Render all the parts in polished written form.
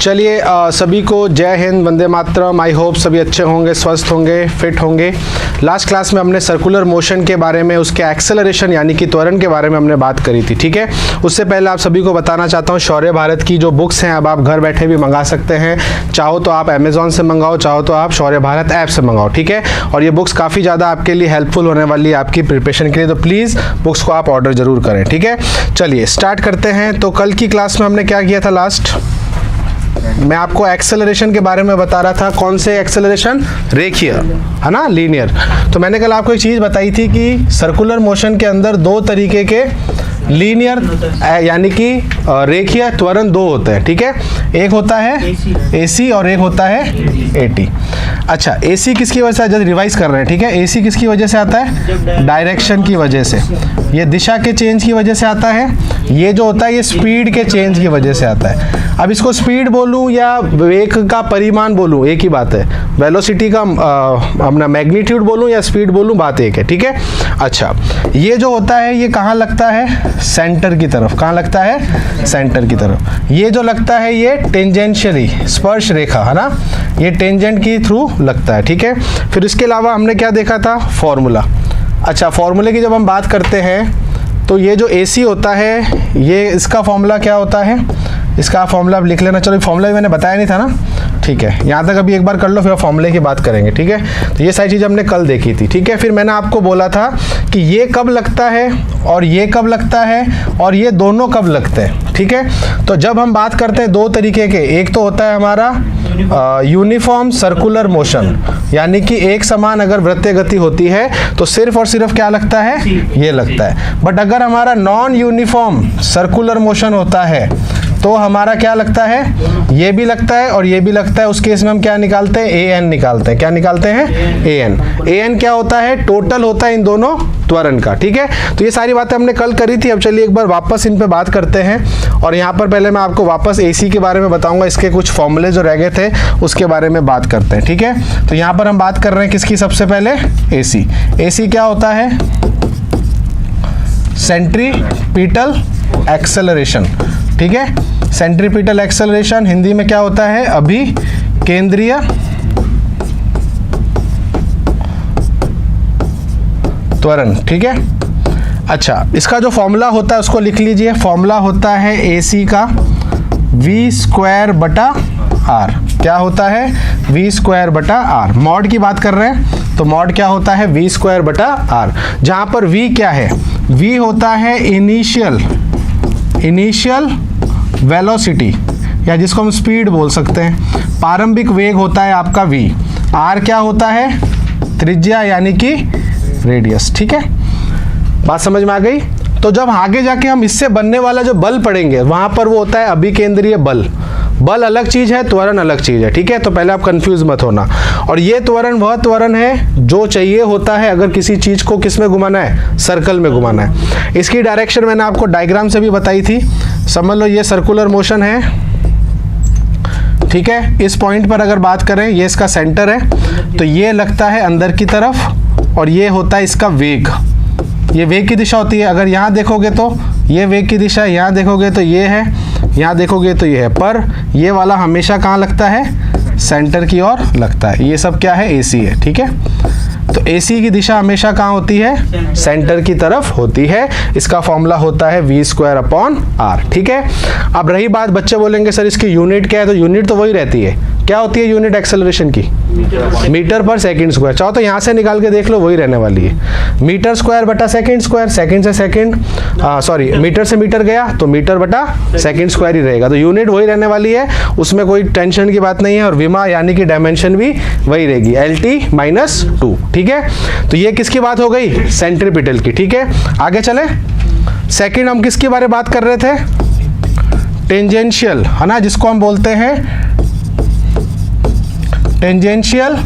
चलिए सभी को जय हिंद, वंदे मातरम। आई होप सभी अच्छे होंगे, स्वस्थ होंगे, फिट होंगे। लास्ट क्लास में हमने सर्कुलर मोशन के बारे में, उसके एक्सेलरेशन यानी कि त्वरण के बारे में हमने बात करी थी, ठीक है। उससे पहले आप सभी को बताना चाहता हूँ, शौर्य भारत की जो बुक्स हैं अब आप घर बैठे भी मंगा सकते हैं। चाहो तो आप अमेजोन से मंगाओ, चाहो तो आप शौर्य भारत ऐप से मंगाओ, ठीक है। और ये बुक्स काफ़ी ज़्यादा आपके लिए हेल्पफुल होने वाली है आपकी प्रिपरेशन के लिए, तो प्लीज़ बुक्स को आप ऑर्डर ज़रूर करें, ठीक है। चलिए स्टार्ट करते हैं। तो कल की क्लास में हमने क्या किया था लास्ट, मैं आपको एक्सेलरेशन के बारे में बता रहा था। कौन से एक्सेलरेशन? रेखीय, है ना, लीनियर। तो मैंने कल आपको एक चीज़ बताई थी कि सर्कुलर मोशन के अंदर दो तरीके के लीनियर यानी कि रेखीय त्वरण दो होते हैं, ठीक है। एक होता है एसी और एक होता है एटी। अच्छा, एसी किसकी वजह से, जब रिवाइज कर रहे हैं, ठीक है। एसी किसकी वजह से आता है? डायरेक्शन की वजह से। ये दिशा के चेंज की वजह से आता है। ये जो होता है ये स्पीड के चेंज की वजह से आता है। अब इसको स्पीड बोलूं या वेग का परिमाण बोलूं, एक ही बात है। वेलोसिटी का अपना मैग्नीट्यूड बोलूं या स्पीड बोलूं, बात एक है, ठीक है। अच्छा, ये जो होता है ये कहाँ लगता है? सेंटर की तरफ। कहाँ लगता है? सेंटर की तरफ। ये जो लगता है ये टेंजेंशियली, स्पर्श रेखा, है ना, ये टेंजेंट की थ्रू लगता है, ठीक है। फिर इसके अलावा हमने क्या देखा था? फॉर्मूला। अच्छा, फॉर्मूले की जब हम बात करते हैं तो ये जो एसी होता है ये इसका फॉर्मूला क्या होता है? इसका फॉर्मूला आप लिख लेना। चलो, फॉर्मूला भी मैंने बताया नहीं था ना, ठीक है। यहाँ तक अभी एक बार कर लो, फिर फॉर्मूले की बात करेंगे, ठीक है। तो ये सारी चीज़ हमने कल देखी थी, ठीक है। फिर मैंने आपको बोला था कि ये कब लगता है और ये कब लगता है और ये दोनों कब लगते हैं, ठीक है। तो जब हम बात करते हैं दो तरीके के, एक तो होता है हमारा यूनिफॉर्म सर्कुलर मोशन, यानी कि एक समान अगर वृत्तीय गति होती है तो सिर्फ और सिर्फ क्या लगता है? ये लगता है। बट अगर हमारा नॉन यूनिफॉर्म सर्कुलर मोशन होता है तो हमारा क्या लगता है? ये भी लगता है और ये भी लगता है। उस केस में हम क्या निकालते हैं? ए एन निकालते हैं। क्या निकालते हैं? A N. ए एन क्या होता है? टोटल होता है इन दोनों त्वरण का, ठीक है। तो ये सारी बातें हमने कल करी थी। अब चलिए एक बार वापस इन पे बात करते हैं। और यहाँ पर पहले मैं आपको वापस एसी के बारे में बताऊंगा, इसके कुछ फॉर्मूले जो रह गए थे उसके बारे में बात करते हैं, ठीक है। तो यहाँ पर हम बात कर रहे हैं किसकी? सबसे पहले एसी। एसी क्या होता है? सेंट्रीपिटल एक्सेलरेशन, ठीक है। सेंट्रीपिटल एक्सेलरेशन हिंदी में क्या होता है? अभिकेंद्रीय त्वरण, ठीक है। अच्छा, इसका जो फॉर्मूला होता है उसको लिख लीजिए। फॉर्मूला होता है एसी का v स्क्वायर बटा आर। क्या होता है? v स्क्वायर बटा आर। मॉड की बात कर रहे हैं तो मॉड क्या होता है? v स्क्वायर बटा आर, जहां पर v क्या है? v होता है इनिशियल वेलोसिटी, या जिसको हम स्पीड बोल सकते हैं। प्रारंभिक वेग होता है आपका v। r क्या होता है? त्रिज्या यानी कि रेडियस, ठीक है। बात समझ में आ गई? तो जब आगे जाके हम इससे बनने वाला जो बल पढ़ेंगे वहां पर वो होता है अभिकेंद्रीय बल। बल अलग चीज है, त्वरण अलग चीज है, ठीक है। तो पहले आप कंफ्यूज मत होना। और ये त्वरण वह त्वरण है जो चाहिए होता है अगर किसी चीज को किस में घुमाना है? सर्कल में घुमाना है। इसकी डायरेक्शन मैंने आपको डायग्राम से भी बताई थी। समझ लो ये सर्कुलर मोशन है, ठीक है। इस पॉइंट पर अगर बात करें, ये इसका सेंटर है, तो ये लगता है अंदर की तरफ और ये होता है इसका वेग। ये वेग की दिशा होती है। अगर यहाँ देखोगे तो ये वेग की दिशा, यहाँ देखोगे तो ये है, यहाँ देखोगे तो ये है, पर ये वाला हमेशा कहाँ लगता है? सेंटर की ओर लगता है। ये सब क्या है? एसी है, ठीक है। तो एसी की दिशा हमेशा कहाँ होती है? सेंटर की तरफ होती है। इसका फॉर्मूला होता है v स्क्वायर अपॉन आर, ठीक है। अब रही बात, बच्चे बोलेंगे सर इसकी यूनिट क्या है? तो यूनिट तो वही रहती है। क्या होती है यूनिट एक्सेलरेशन की? मीटर पर सेकंड स्क्वायर। चाहो तो यहाँ से निकाल के देख लो, वही रहने वाली है। मीटर स्क्वायर बटा सेकंड स्क्वायर। सेकंड से सेकंड, सॉरी, मीटर से मीटर गया तो मीटर बटा सेकंड स्क्वायर ही रहेगा। तो यूनिट वही रहने वाली है, उसमें कोई टेंशन की बात नहीं है। और विमा यानी कि डायमेंशन भी वही रहेगी, LT-2, ठीक है। तो ये किसकी बात हो गई? सेंट्रीपिटल की, ठीक है। आगे चले। सेकंड हम किसके बारे में बात कर रहे थे? टेंजेंशियल, है ना, जिसको हम बोलते हैं टेंजेंशियल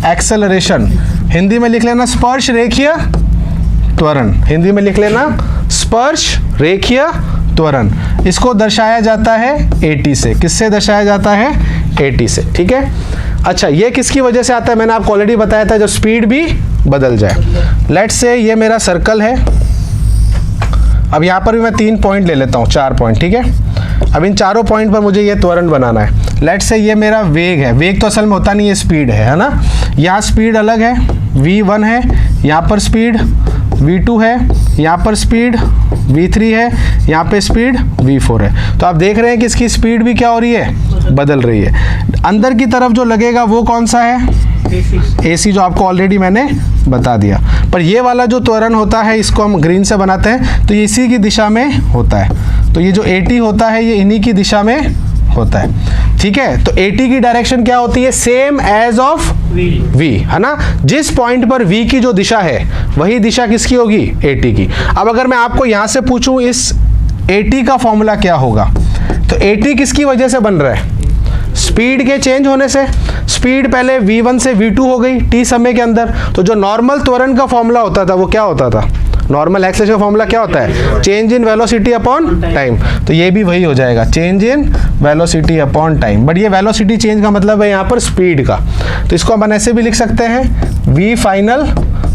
एक्सेलरेशन। हिंदी में लिख लेना स्पर्श रेखीय त्वरण। हिंदी में लिख लेना स्पर्श रेखीय त्वरण। इसको दर्शाया जाता है AT से। किससे दर्शाया जाता है? AT से, ठीक है। अच्छा, ये किसकी वजह से आता है? मैंने आपको ऑलरेडी बताया था, जब स्पीड भी बदल जाए। लेट्स से ये मेरा सर्कल है। अब यहाँ पर भी मैं 3 पॉइंट ले लेता हूँ, 4 पॉइंट, ठीक है। अब इन चारों पॉइंट पर मुझे ये त्वरण बनाना है। लेट्स से ये मेरा वेग है, वेग तो असल में होता नहीं, ये स्पीड है ना। यहाँ स्पीड अलग है, v1 है, यहाँ पर स्पीड v2 है, यहाँ पर स्पीड v3 है, यहाँ पे स्पीड v4 है। तो आप देख रहे हैं कि इसकी स्पीड भी क्या हो रही है, बदल रही है। अंदर की तरफ जो लगेगा वो कौन सा है, AC, जो आपको ऑलरेडी मैंने बता दिया। पर ये वाला जो त्वरण होता है इसको हम ग्रीन से बनाते हैं, तो ये इसी की दिशा में होता है। तो ये जो AT होता है ये इन्हीं की दिशा में होता है, ठीक है। तो AT की डायरेक्शन क्या होती है, सेम एज ऑफ V, है ना। जिस पॉइंट पर V की जो दिशा है वही दिशा किसकी होगी, AT की। अब अगर मैं आपको यहां से पूछूं इस AT का फॉर्मूला क्या होगा, तो AT किसकी वजह से बन रहा है, स्पीड के चेंज होने से। स्पीड पहले v1 से v2 हो गई t समय के अंदर। तो जो नॉर्मल त्वरण का फॉर्मूला होता था वो क्या होता था, नॉर्मल एक्सेलरेशन का फॉर्मूला क्या होता है, change in velocity upon time. तो ये भी वही हो जाएगा, change in velocity upon time. But ये वेलोसिटी चेंज का मतलब है यहाँ पर स्पीड का। तो इसको अपन ऐसे भी लिख सकते हैं, v final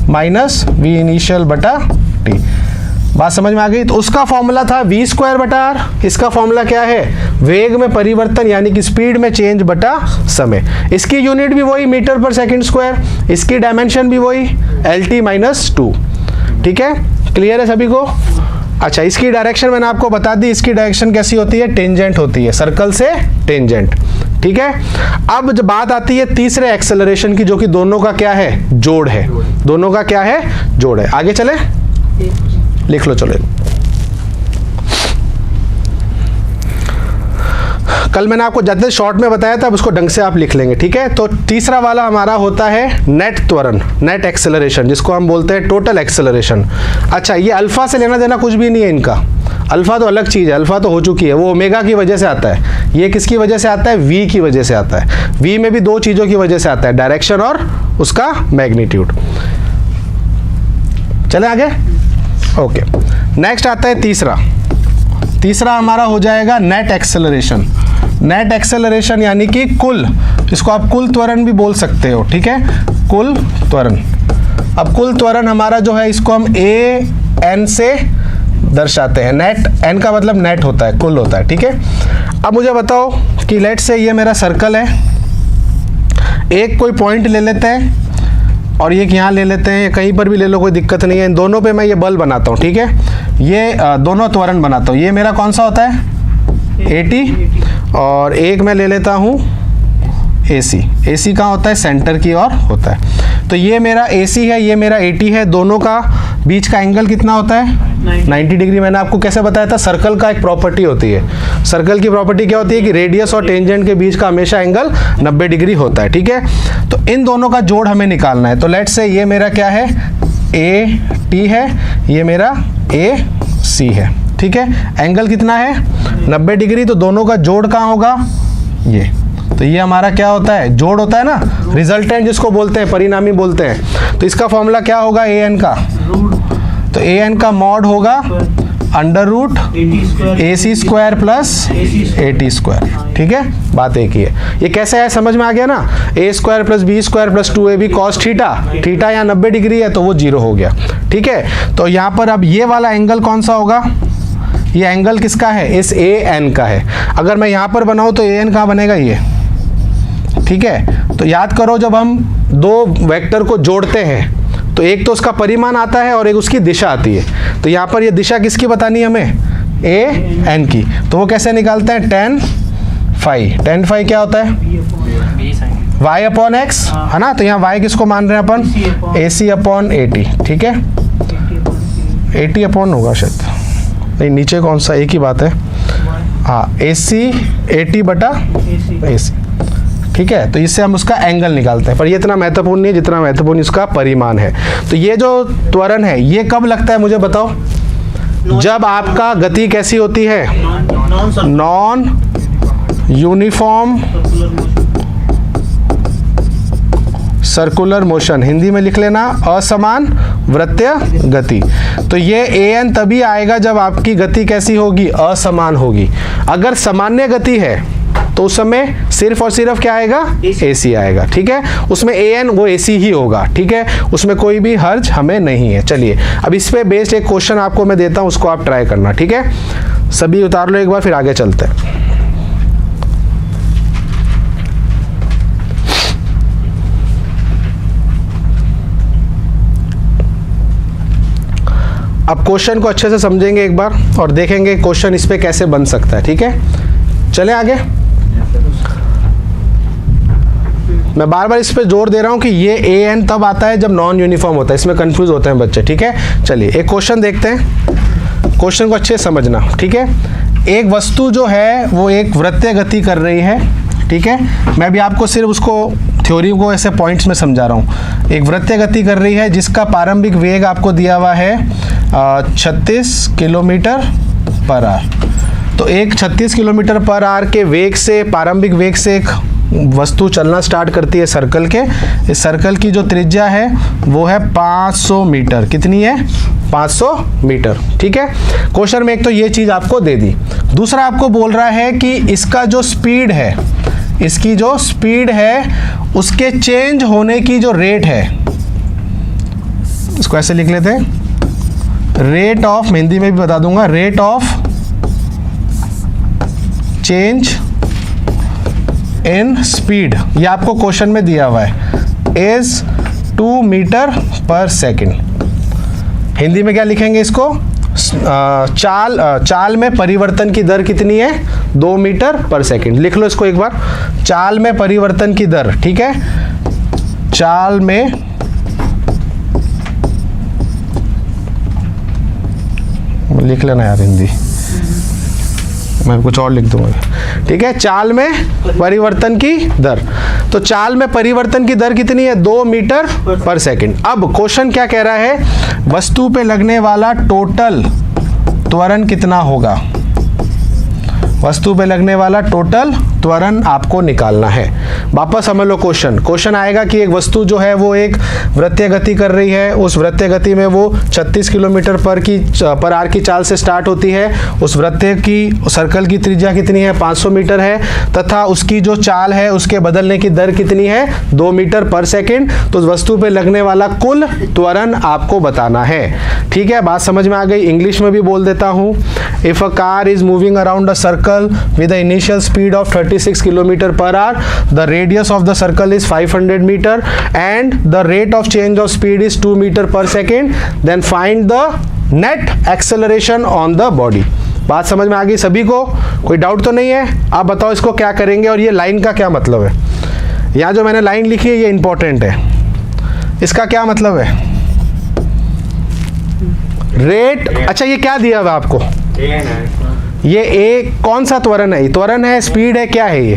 minus v initial बटा t। बात समझ में आ गई। तो उसका फॉर्मूला था v स्क्वायर बटा r, इसका फॉर्मूला क्या है, वेग में परिवर्तन यानी कि स्पीड में चेंज बटा समय। इसकी यूनिट भी वही मीटर पर सेकंड स्क्वायर, इसकी डायमेंशन भी वही LT माइनस 2। ठीक है, क्लियर है सभी को। अच्छा, इसकी डायरेक्शन मैंने आपको बता दी, इसकी डायरेक्शन कैसी होती है, टेंजेंट होती है, सर्कल से टेंजेंट। ठीक है, अब जब बात आती है तीसरे एक्सेलरेशन की, जो कि दोनों का क्या है, जोड़ है। दोनों का क्या है, जोड़ है। आगे चले, लिख लो। चलो, कल मैंने आपको ज्यादा शॉर्ट में बताया था, अब उसको ढंग से आप लिख लेंगे। ठीक है, तो तीसरा वाला हमारा होता है नेट त्वरण, नेट एक्सेलरेशन, जिसको हम बोलते हैं टोटल एक्सेलरेशन। अच्छा, ये अल्फा से लेना देना कुछ भी नहीं है इनका, अल्फा तो अलग चीज है, अल्फा तो हो चुकी है, वो ओमेगा की वजह से आता है। ये किसकी वजह से आता है, वी की वजह से आता है। वी में भी दो चीजों की वजह से आता है, डायरेक्शन और उसका मैग्नीट्यूड। चले आगे, ओके। नेक्स्ट आता है तीसरा। तीसरा हमारा हो जाएगा नेट एक्सेलरेशन। नेट एक्सेलरेशन यानी कि कुल, इसको आप कुल त्वरण भी बोल सकते हो। ठीक है, कुल त्वरण। अब कुल त्वरण हमारा जो है, इसको हम AN से दर्शाते हैं। नेट, N का मतलब नेट होता है, कुल होता है। ठीक है, अब मुझे बताओ कि लेट से ये मेरा सर्कल है, एक कोई पॉइंट ले लेते हैं और ये यहाँ ले लेते हैं, कहीं पर भी ले लो, कोई दिक्कत नहीं है। इन दोनों पे मैं ये बल बनाता हूँ। ठीक है, ये दोनों त्वरण बनाता हूँ। ये मेरा कौन सा होता है, AT, और एक मैं ले लेता हूँ AC। AC कहाँ होता है, सेंटर की ओर होता है। तो ये मेरा AC है, ये मेरा AT है। दोनों का बीच का एंगल कितना होता है, 90 डिग्री। मैंने आपको कैसे बताया था, सर्कल का एक प्रॉपर्टी होती है। सर्कल की प्रॉपर्टी क्या होती है कि रेडियस और टेंजेंट के बीच का हमेशा एंगल 90 डिग्री होता है। ठीक है, तो इन दोनों का जोड़ हमें निकालना है। तो लेट्स से ये मेरा क्या है, AT है, ये मेरा AC है। ठीक है, एंगल कितना है, 90 डिग्री। तो दोनों का जोड़ कहाँ होगा, ये। तो ये हमारा क्या होता है, जोड़ होता है ना, रिजल्टेंट जिसको बोलते हैं, परिणामी बोलते हैं। तो इसका फॉर्मूला क्या होगा, AN का। तो AN का मॉड होगा under root AC square plus AT square. ठीक है, बात एक ही है। ये कैसे है, समझ में आ गया ना। A square plus B square plus 2AB cos theta, theta यहाँ 90 डिग्री है तो वो 0 हो गया। ठीक है, तो यहाँ पर अब ये वाला एंगल कौन सा होगा, ये एंगल किसका है, इस AN का है। अगर मैं यहाँ पर बनाऊँ तो AN कहाँ बनेगा, ये। ठीक है, तो याद करो, जब हम दो वेक्टर को जोड़ते हैं तो एक तो उसका परिमाण आता है और एक उसकी दिशा आती है। तो यहाँ पर ये दिशा किसकी बतानी है हमें, AN की। तो वो कैसे निकालते हैं, tan phi। tan phi क्या होता है, y अपॉन x, है ना। तो यहाँ y किसको मान रहे हैं अपन, AC अपॉन AT। ठीक है, AT अपॉन होगा शायद, नहीं नीचे कौन सा, एक ही बात है। हाँ, AC AT बटा AC। ठीक है, तो इससे हम उसका एंगल निकालते हैं, पर ये इतना महत्वपूर्ण नहीं है जितना महत्वपूर्ण इसका परिमाण है। तो ये जो त्वरण है ये कब लगता है मुझे बताओ, जब आपका गति कैसी होती है, non uniform circular motion, Hindi में लिख लेना असमान वृत्तीय गति। तो ये AN तभी आएगा जब आपकी गति कैसी होगी, असमान होगी। अगर सामान्य गति है तो उस समय सिर्फ और सिर्फ क्या आएगा, AC आएगा। ठीक है, उसमें AN वो AC ही होगा। ठीक है, उसमें कोई भी हर्ज हमें नहीं है। चलिए, अब इस पे बेस्ड एक क्वेश्चन आपको मैं देता हूं, उसको आप ट्राई करना। ठीक है, सभी उतार लो एक बार, फिर आगे चलते हैं। अब क्वेश्चन को अच्छे से समझेंगे एक बार और देखेंगे क्वेश्चन इस पे कैसे बन सकता है, ठीक है। चले आगे। मैं बार बार इस पे जोर दे रहा हूं कि ये ए एन तब आता है जब नॉन यूनिफॉर्म होता है, इसमें कंफ्यूज होते हैं बच्चे, ठीक है। चलिए एक क्वेश्चन देखते हैं, क्वेश्चन को अच्छे से समझना, ठीक है। एक वस्तु जो है वो एक वृत्तीय गति कर रही है, ठीक है। मैं भी आपको सिर्फ उसको थ्योरी को ऐसे पॉइंट्स में समझा रहा हूँ। एक वृत्तीय गति कर रही है जिसका प्रारंभिक वेग आपको दिया हुआ है 36 किलोमीटर पर आवर। तो एक 36 किलोमीटर पर आवर के वेग से, प्रारंभिक वेग से एक वस्तु चलना स्टार्ट करती है सर्कल के। इस सर्कल की जो त्रिज्या है वो है 500 मीटर। कितनी है? 500 मीटर, ठीक है। क्वेश्चन में एक तो ये चीज़ आपको दे दी। दूसरा आपको बोल रहा है कि इसका जो स्पीड है, इसकी जो स्पीड है उसके चेंज होने की जो रेट है, इसको ऐसे लिख लेते हैं, रेट ऑफ, मैं हिंदी में भी बता दूंगा, rate of change in speed, ये आपको क्वेश्चन में दिया हुआ है, इज 2 मीटर पर सेकेंड। हिंदी में क्या लिखेंगे इसको? चाल में परिवर्तन की दर कितनी है? 2 मीटर पर सेकेंड। लिख लो इसको एक बार, चाल में परिवर्तन की दर, ठीक है। चाल में लिख लेना यार, हिंदी मैं कुछ और लिख दूंगा, ठीक है। चाल में परिवर्तन की दर, तो चाल में परिवर्तन की दर कितनी है? 2 मीटर पर सेकेंड। अब क्वेश्चन क्या कह रहा है? वस्तु पे लगने वाला टोटल त्वरण कितना होगा? वस्तु पे लगने वाला टोटल त्वरण आपको निकालना है। वापस समझ लो क्वेश्चन। क्वेश्चन आएगा कि एक वस्तु जो है वो एक वृत्तीय गति कर रही है, उस वृत्तीय गति में वो 36 किलोमीटर पर आवर की चाल से स्टार्ट होती है। उस वृत्तीय की सर्कल की त्रिज्या कितनी है? 500 मीटर है, तथा उसकी जो चाल है उसके बदलने की दर कितनी है? 2 मीटर पर सेकेंड। तो उस वस्तु पे लगने वाला कुल त्वरण आपको बताना है, ठीक है। बात समझ में आ गई? इंग्लिश में भी बोल देता हूँ। If a car is moving around a circle with the initial speed of 36 km per hour, the radius of the circle is 500 meter and the rate of change of speed is 2 meter per second, then find the net acceleration on the body। बात समझ में आ गई सभी को? कोई doubt तो नहीं है? आप बताओ इसको क्या करेंगे और ये लाइन का क्या मतलब है? यहाँ जो मैंने लाइन लिखी है ये इंपॉर्टेंट है, इसका क्या मतलब है? रेट, अच्छा ये क्या दिया हुआ आपको? ये ए कौन सा त्वरण है? त्वरण है, स्पीड है, क्या है ये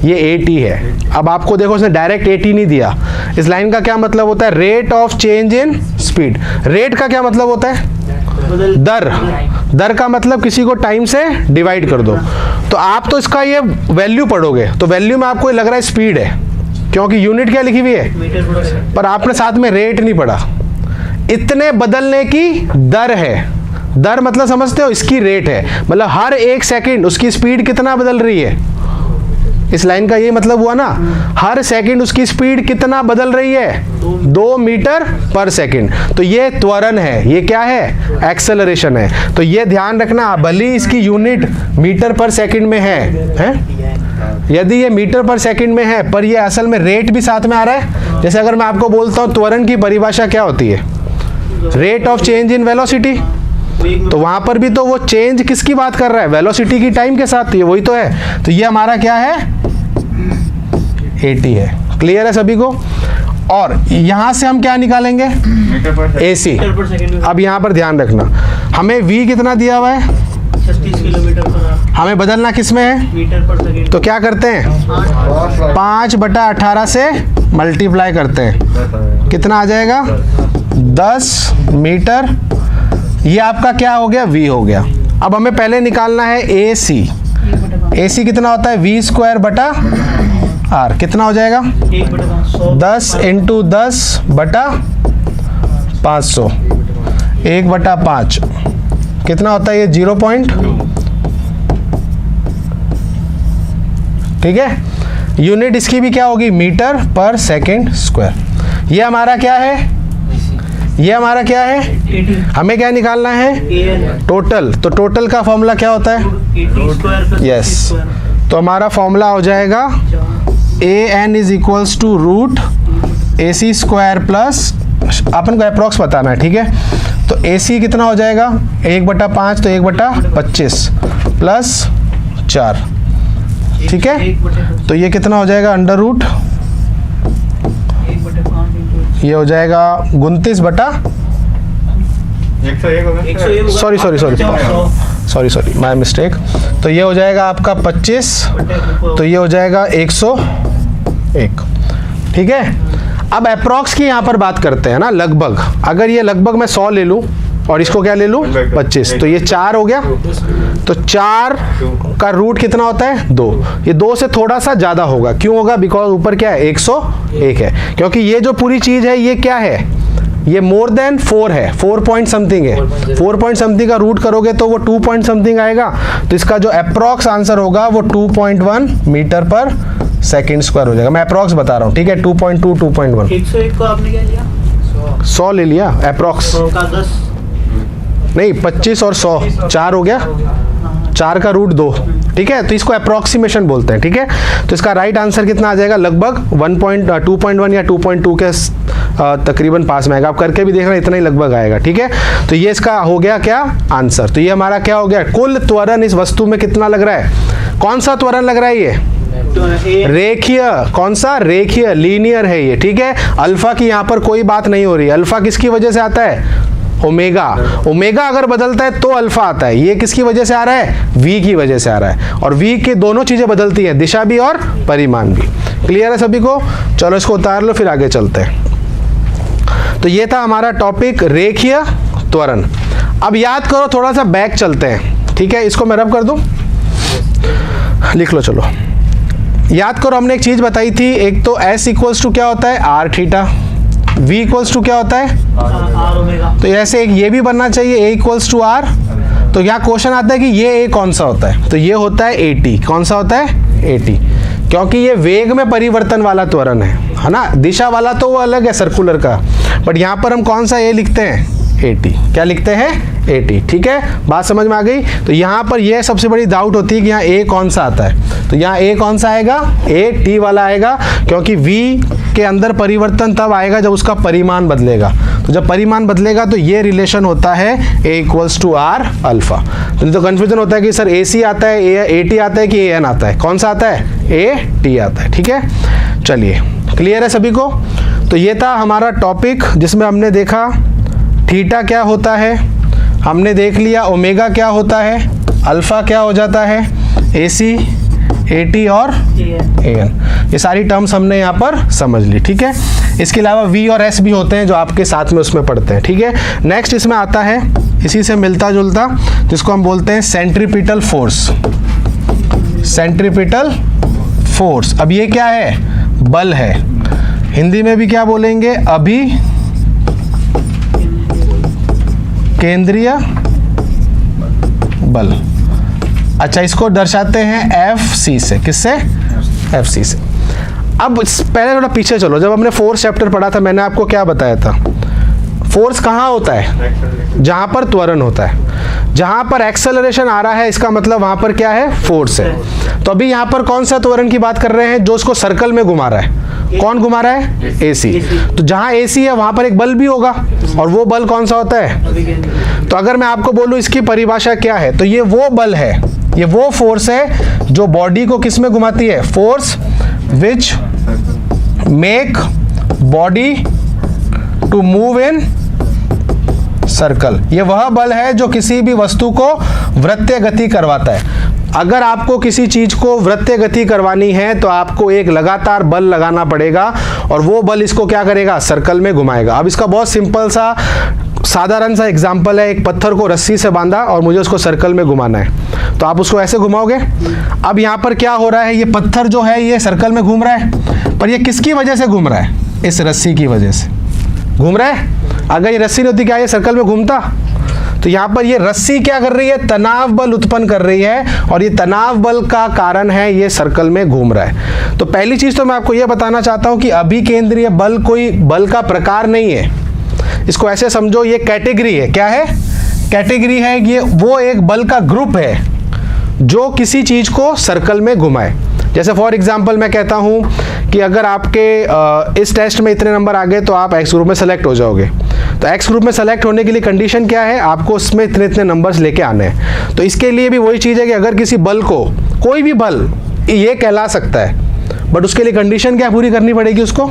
AT है। अब आपको देखो उसने डायरेक्ट AT नहीं दिया। इस लाइन का क्या मतलब होता है? Rate of change in speed. Rate का क्या मतलब होता है? दर। दर का मतलब किसी को टाइम से डिवाइड कर दो। तो आप तो इसका ये वैल्यू पढ़ोगे तो वैल्यू में आपको लग रहा है स्पीड है, क्योंकि यूनिट क्या लिखी हुई है, पर आपने साथ में रेट नहीं पढ़ा। इतने बदलने की दर है। दर मतलब समझते हो? इसकी रेट है, मतलब हर 1 सेकंड उसकी स्पीड कितना बदल रही है। इस लाइन का ये मतलब हुआ ना, हर सेकंड उसकी स्पीड कितना बदल रही है? 2 मीटर पर सेकंड। तो ये त्वरण है, ये क्या है? एक्सेलरेशन है। तो ये ध्यान रखना, भले इसकी यूनिट मीटर पर सेकंड में है? यदि ये मीटर पर सेकंड में है पर ये असल में रेट भी साथ में आ रहा है। जैसे अगर मैं आपको बोलता हूँ त्वरण की परिभाषा क्या होती है? Rate of change in velocity. तो वहां पर भी तो वो चेंज किसकी बात कर रहा है? वेलोसिटी की टाइम के साथ, ये वही तो है। तो ये हमारा क्या है? AT है। क्लियर है सभी को? और यहां से हम क्या निकालेंगे? AC। अब यहां पर ध्यान रखना, हमें V कितना दिया हुआ है? 36 किलोमीटर पर आवर। हमें बदलना किस में है? मीटर पर सेकंड। तो क्या करते हैं? 5/18 से मल्टीप्लाई करते हैं, कितना आ जाएगा? 10 मीटर। ये आपका क्या हो गया? V हो गया। अब हमें पहले निकालना है AC। AC कितना होता है? V²/R। कितना हो जाएगा? 10 × 10/500। 1/5 कितना होता है? ये 0. ठीक है। यूनिट इसकी भी क्या होगी? मीटर पर सेकेंड स्क्वायर। ये हमारा क्या है? ये हमारा क्या है, हमें क्या निकालना है, टोटल। तो टोटल का फॉर्मूला क्या होता है, यस, तो हमारा फॉर्मूला हो जाएगा AN is equals to root AC square plus, अपन को अप्रॉक्स बताना है, ठीक है। तो AC कितना हो जाएगा, 1/5, तो 1/25 प्लस 4, ठीक है। तो ये कितना हो जाएगा, अंडर रूट, ये हो जाएगा 29/, सॉरी माय मिस्टेक। तो ये हो जाएगा आपका 25, तो ये हो जाएगा 101, ठीक है। अब अप्रॉक्स की यहाँ पर बात करते हैं ना, लगभग। अगर ये लगभग मैं 100 ले लूँ और इसको क्या ले लूँ 25, तो ये 4 हो गया। तो 4 का रूट कितना होता है, 2। ये 2 से थोड़ा सा ज़्यादा होगा, क्यों होगा, बिकॉज ऊपर क्या है, 101 है, क्योंकि ये जो पूरी चीज़ है ये क्या है, ये मोर देन 4 है, 4 पॉइंट समथिंग है। 4 पॉइंट समथिंग का रूट करोगे तो वो 2 पॉइंट समथिंग आएगा। तो इसका जो अप्रॉक्स आंसर होगा वो 2.1 मीटर पर सेकेंड स्क्वायर हो जाएगा। मैं अप्रॉक्स बता रहा हूँ, ठीक है, 2.2, 2.1। 101 को आपने क्या लिया, 100 ले लिया अप्रॉक्स, नहीं 25 और 100, 4 हो गया, 4 का रूट 2, ठीक है। तो इसको अप्रॉक्सीमेशन बोलते हैं, ठीक है। तो इसका राइट आंसर कितना आ जाएगा, लगभग 2.1 या 2.2 के तकरीबन पास में आएगा। आप करके भी देख रहे हैं, इतना ही लगभग आएगा, ठीक है। तो ये इसका हो गया क्या आंसर। तो ये हमारा क्या हो गया, कुल त्वरण इस वस्तु में कितना लग रहा है, कौन सा त्वरण लग रहा है, ये रेखीय, कौन सा, रेखीय, लीनियर है ये, ठीक है। अल्फा की यहाँ पर कोई बात नहीं हो रही है। अल्फा किसकी वजह से आता है, ओमेगा। ओमेगा अगर बदलता है तो अल्फा आता है। ये किसकी वजह से आ रहा है, V की वजह से आ रहा है। और V की दोनों चीजें बदलती हैं, दिशा भी और परिमाण भी। क्लियर है सभी को, चलो इसको उतार लो, फिर आगे चलते हैं। तो ये था हमारा टॉपिक रेखीय त्वरण। अब याद करो, थोड़ा सा बैक चलते हैं, ठीक है। इसको मैं रब कर दूं, लिख लो, चलो याद करो। हमने एक चीज बताई थी, एक तो S इक्वल्स टू क्या होता है, R theta, V equals to क्या होता है, R ओमेगा। तो ऐसे एक ये भी बनना चाहिए, A इक्वल्स टू R। तो यहाँ क्वेश्चन आता है कि ये A कौन सा होता है, तो ये होता है AT। कौन सा होता है, AT, क्योंकि ये वेग में परिवर्तन वाला त्वरण है ना। दिशा वाला तो वो अलग है सर्कुलर का, बट यहाँ पर हम कौन सा A लिखते हैं, AT। क्या लिखते हैं, AT, ठीक है। बात समझ में आ गई। तो यहाँ पर ये सबसे बड़ी डाउट होती है कि यहाँ A कौन सा आता है। तो यहाँ A कौन सा आएगा, AT वाला आएगा, क्योंकि V के अंदर परिवर्तन तब आएगा जब उसका परिमाण बदलेगा। तो जब परिमाण बदलेगा तो ये रिलेशन होता है A equals to R alpha. तो नहीं तो कन्फ्यूजन होता है कि सर AC आता है, AT आता है कि AN आता है, कौन सा आता है, AT आता है, ठीक है। चलिए, क्लियर है सभी को। तो ये था हमारा टॉपिक जिसमें हमने देखा थीटा क्या होता है, हमने देख लिया ओमेगा क्या होता है, अल्फा क्या हो जाता है, AC, AT और AN। ये सारी टर्म्स हमने यहाँ पर समझ ली, ठीक है। इसके अलावा V और S भी होते हैं जो आपके साथ में उसमें पढ़ते हैं, ठीक है। नेक्स्ट इसमें आता है इसी से मिलता जुलता, जिसको हम बोलते हैं सेंट्रीपिटल फोर्स। सेंट्रीपिटल फोर्स, अब ये क्या है, बल है। हिंदी में भी क्या बोलेंगे, अभी केंद्रीय बल। अच्छा, इसको दर्शाते हैं FC से, किससे, FC से। अब पहले थोड़ा पीछे चलो, जब हमने फोर्स चैप्टर पढ़ा था मैंने आपको क्या बताया था, फोर्स कहाँ होता है, जहाँ पर त्वरण होता है। जहाँ पर एक्सेलरेशन आ रहा है इसका मतलब वहाँ पर क्या है, फोर्स है। तो अभी यहाँ पर कौन सा त्वरण की बात कर रहे हैं, जो उसको सर्कल में घुमा रहा है। कौन घुमा रहा है, AC। तो जहाँ AC है वहाँ पर एक बल भी होगा, और वो बल कौन सा होता है। तो अगर मैं आपको बोलूँ इसकी परिभाषा क्या है, तो ये वो बल है, ये वो फोर्स है जो बॉडी को किस में घुमाती है, force which make body to move in circle. ये वह बल है जो किसी भी वस्तु को वृत्तीय गति करवाता है। अगर आपको किसी चीज को वृत्तीय गति करवानी है तो आपको एक लगातार बल लगाना पड़ेगा, और वो बल इसको क्या करेगा, सर्कल में घुमाएगा। अब इसका बहुत सिंपल सा साधारण सा एग्जाम्पल है, एक पत्थर को रस्सी से बांधा और मुझे उसको सर्कल में घुमाना है, तो आप उसको ऐसे घुमाओगे। अब यहाँ पर क्या हो रहा है, ये पत्थर जो है ये सर्कल में घूम रहा है, पर ये किसकी वजह से घूम रहा है, इस रस्सी की वजह से घूम रहा है। अगर ये रस्सी नहीं होती क्या ये सर्कल में घूमता। तो यहाँ पर ये रस्सी क्या कर रही है, तनाव बल उत्पन्न कर रही है, और ये तनाव बल का कारण है ये सर्कल में घूम रहा है। तो पहली चीज तो मैं आपको ये बताना चाहता हूँ कि अभिकेंद्रीय बल कोई बल का प्रकार नहीं है। इसको ऐसे समझो, ये कैटेगरी है। क्या है? कैटेगरी है। ये वो एक बल का ग्रुप है जो किसी चीज को सर्कल में घुमाए। जैसे फॉर एग्जांपल मैं कहता हूं कि अगर आपके इस टेस्ट में इतने नंबर आ गए तो आप एक्स ग्रुप में सेलेक्ट हो जाओगे। तो एक्स ग्रुप में सेलेक्ट होने के लिए कंडीशन क्या है? आपको उसमें इतने इतने नंबर्स लेके आने हैं। तो इसके लिए भी वही चीज़ है कि अगर किसी बल को, कोई भी बल ये कहला सकता है, बट उसके लिए कंडीशन क्या पूरी करनी पड़ेगी उसको,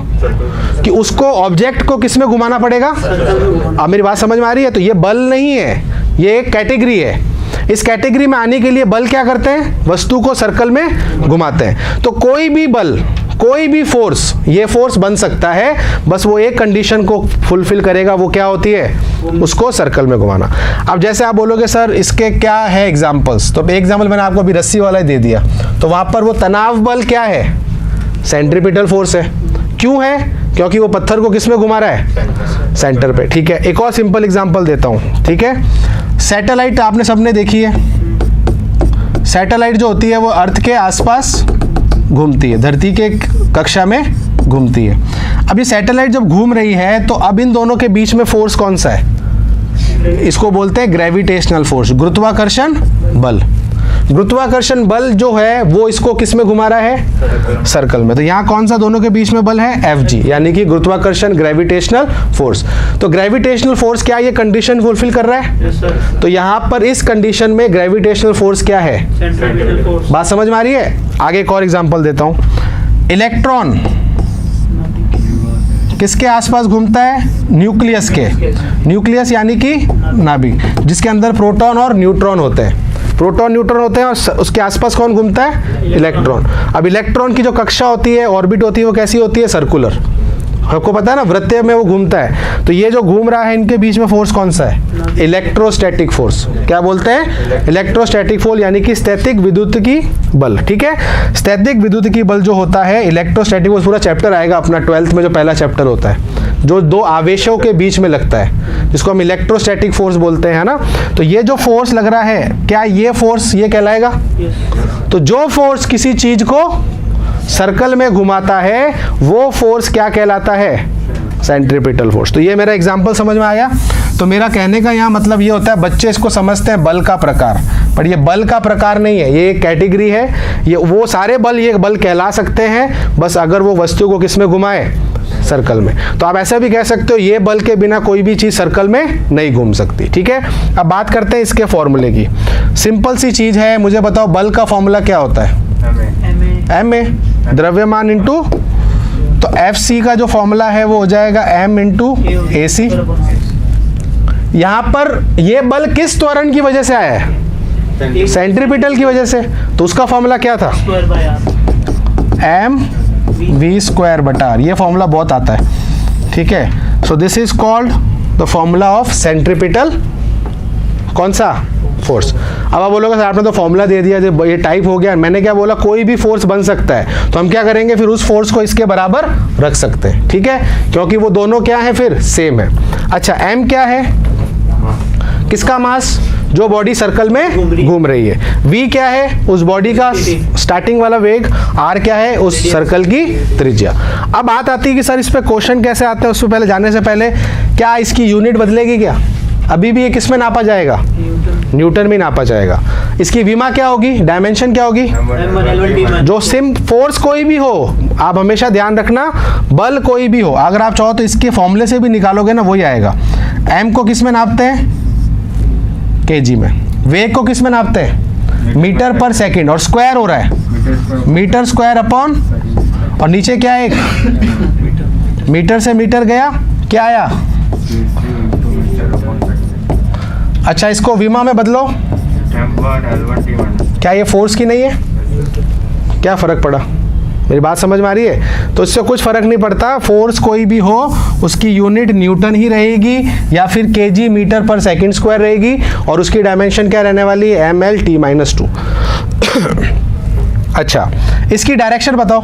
कि उसको ऑब्जेक्ट को किस में घुमाना पड़ेगा। अब मेरी बात समझ में आ रही है? तो ये बल नहीं है, ये एक कैटेगरी है। इस कैटेगरी में आने के लिए बल क्या करते हैं? वस्तु को सर्कल में घुमाते हैं। तो कोई भी बल, कोई भी फोर्स, ये फोर्स बन सकता है, बस वो एक कंडीशन को फुलफिल करेगा। वो क्या होती है? उसको सर्कल में घुमाना। अब जैसे आप बोलोगे सर इसके क्या है एग्जांपल्स, तो एग्जांपल मैंने आपको अभी रस्सी वाला ही दे दिया। तो वहां पर वो तनाव बल क्या है? सेंट्रीपिटल फोर्स है। क्यों है? क्योंकि वो पत्थर को किस में घुमा रहा है? सेंटर पे। ठीक है, एक और सिंपल एग्जांपल देता हूं। ठीक है, सैटेलाइट आपने सबने देखी है। सैटेलाइट जो होती है वो अर्थ के आसपास घूमती है, धरती के कक्षा में घूमती है। अब ये सैटेलाइट जब घूम रही है तो अब इन दोनों के बीच में फोर्स कौन सा है? इसको बोलते हैं ग्रेविटेशनल फोर्स, गुरुत्वाकर्षण बल। गुरुत्वाकर्षण बल जो है वो इसको किस में घुमा रहा है? सर्कल में। तो यहाँ कौन सा दोनों के बीच में बल है? Fg, यानी कि गुरुत्वाकर्षण ग्रेविटेशनल फोर्स। तो ग्रेविटेशनल फोर्स क्या ये कंडीशन फुलफिल कर रहा है? Yes sir. तो यहाँ पर इस कंडीशन में ग्रेविटेशनल फोर्स क्या है? Centripetal force. बात समझ में आ रही है? आगे एक और एग्जांपल देता हूँ। इलेक्ट्रॉन किसके आसपास घूमता है? न्यूक्लियस के। न्यूक्लियस यानी कि नाभिक, जिसके अंदर प्रोटॉन और न्यूट्रॉन होते हैं। प्रोटॉन न्यूट्रॉन होते हैं और उसके आसपास कौन घूमता है? इलेक्ट्रॉन। अब इलेक्ट्रॉन की जो कक्षा होती है, ऑर्बिट होती है, वो कैसी होती है? सर्कुलर। आपको पता है ना, वृत्त में वो घूमता है। तो ये जो घूम रहा है इनके बीच में फोर्स कौन सा है? Electrostatic force. क्या बोलते हैं? इलेक्ट्रोस्टैटिक फोर्स, यानी कि स्थैतिक विद्युतिकी बल। ठीक है, स्थैतिक विद्युतिकी बल जो होता है, इलेक्ट्रोस्टैटिक फोर्स, पूरा चैप्टर आएगा अपना 12th में, जो पहला चैप्टर होता है, जो दो आवेशों के बीच में लगता है, जिसको हम इलेक्ट्रोस्टैटिक फोर्स बोलते हैं ना। तो ये जो फोर्स लग रहा है, क्या ये फोर्स ये कहलाएगा? तो जो फोर्स किसी चीज को सर्कल में घुमाता है वो फोर्स क्या कहलाता है? Centripetal force. तो ये मेरा एग्जांपल समझ में आया? तो मेरा कहने का यहाँ मतलब ये होता है, बच्चे इसको समझते हैं बल का प्रकार, पर ये बल का प्रकार नहीं है, ये एक कैटेगरी है। ये वो सारे बल ये बल कहला सकते हैं, बस अगर वो वस्तु को किस में घुमाए? सर्कल में। तो आप ऐसा भी कह सकते हो ये बल के बिना कोई भी चीज सर्कल में नहीं घूम सकती। ठीक है, अब बात करते हैं इसके फॉर्मूले की। सिंपल सी चीज है, मुझे बताओ बल का फॉर्मूला क्या होता है? ma, द्रव्यमान इंटू, तो Fc का जो फॉर्मूला है वो हो जाएगा m इंटू AC। यहां पर ये बल किस त्वरण की वजह से आया है? सेंट्रीपिटल की वजह से। तो उसका फॉर्मूला क्या था? mv² बटा r। ये फॉर्मूला बहुत आता है। ठीक है, so this is called the formula of centripetal कौन सा? फोर्स। अब आप बोलोगे सर आपने तो फॉर्मूला दे दिया, जब ये टाइप हो गया। मैंने क्या बोला? कोई भी फोर्स बन सकता है। तो हम क्या करेंगे फिर? उस फोर्स को इसके बराबर रख सकते हैं। ठीक है, क्योंकि वो दोनों क्या है? फिर सेम है। अच्छा, m क्या है? किसका मास? जो बॉडी सर्कल में घूम रही है। v क्या है? उस बॉडी का स्टार्टिंग वाला वेग। r क्या है? उस सर्कल की त्रिज्या। अब बात आती है कि सर इस पे क्वेश्चन कैसे आते हैं, उससे पहले जाने से पहले क्या इसकी यूनिट बदलेगी क्या? अभी भी ये किस में नापा जाएगा? न्यूटन में नापा जाएगा। इसकी विमा क्या होगी? डायमेंशन क्या होगी? जो सिम फोर्स कोई भी हो, आप हमेशा ध्यान रखना, बल कोई भी हो, अगर आप चाहो तो इसके फॉर्मूले से भी निकालोगे ना, वही आएगा। m को किस में नापते हैं? kg में। वेग को किस में नापते हैं? मीटर पर सेकंड, और स्क्वायर हो रहा है मीटर स्क्वायर अपॉन, और नीचे क्या है? एक मीटर से मीटर गया, क्या आया? अच्छा, इसको विमा में बदलो, क्या ये फोर्स की नहीं है? क्या फर्क पड़ा? मेरी बात समझ में आ रही है? तो इससे कुछ फर्क नहीं पड़ता, फोर्स कोई भी हो उसकी यूनिट न्यूटन ही रहेगी या फिर केजी मीटर पर सेकंड स्क्वायर रहेगी, और उसकी डायमेंशन क्या रहने वाली है? ml/t-2। अच्छा, इसकी डायरेक्शन बताओ।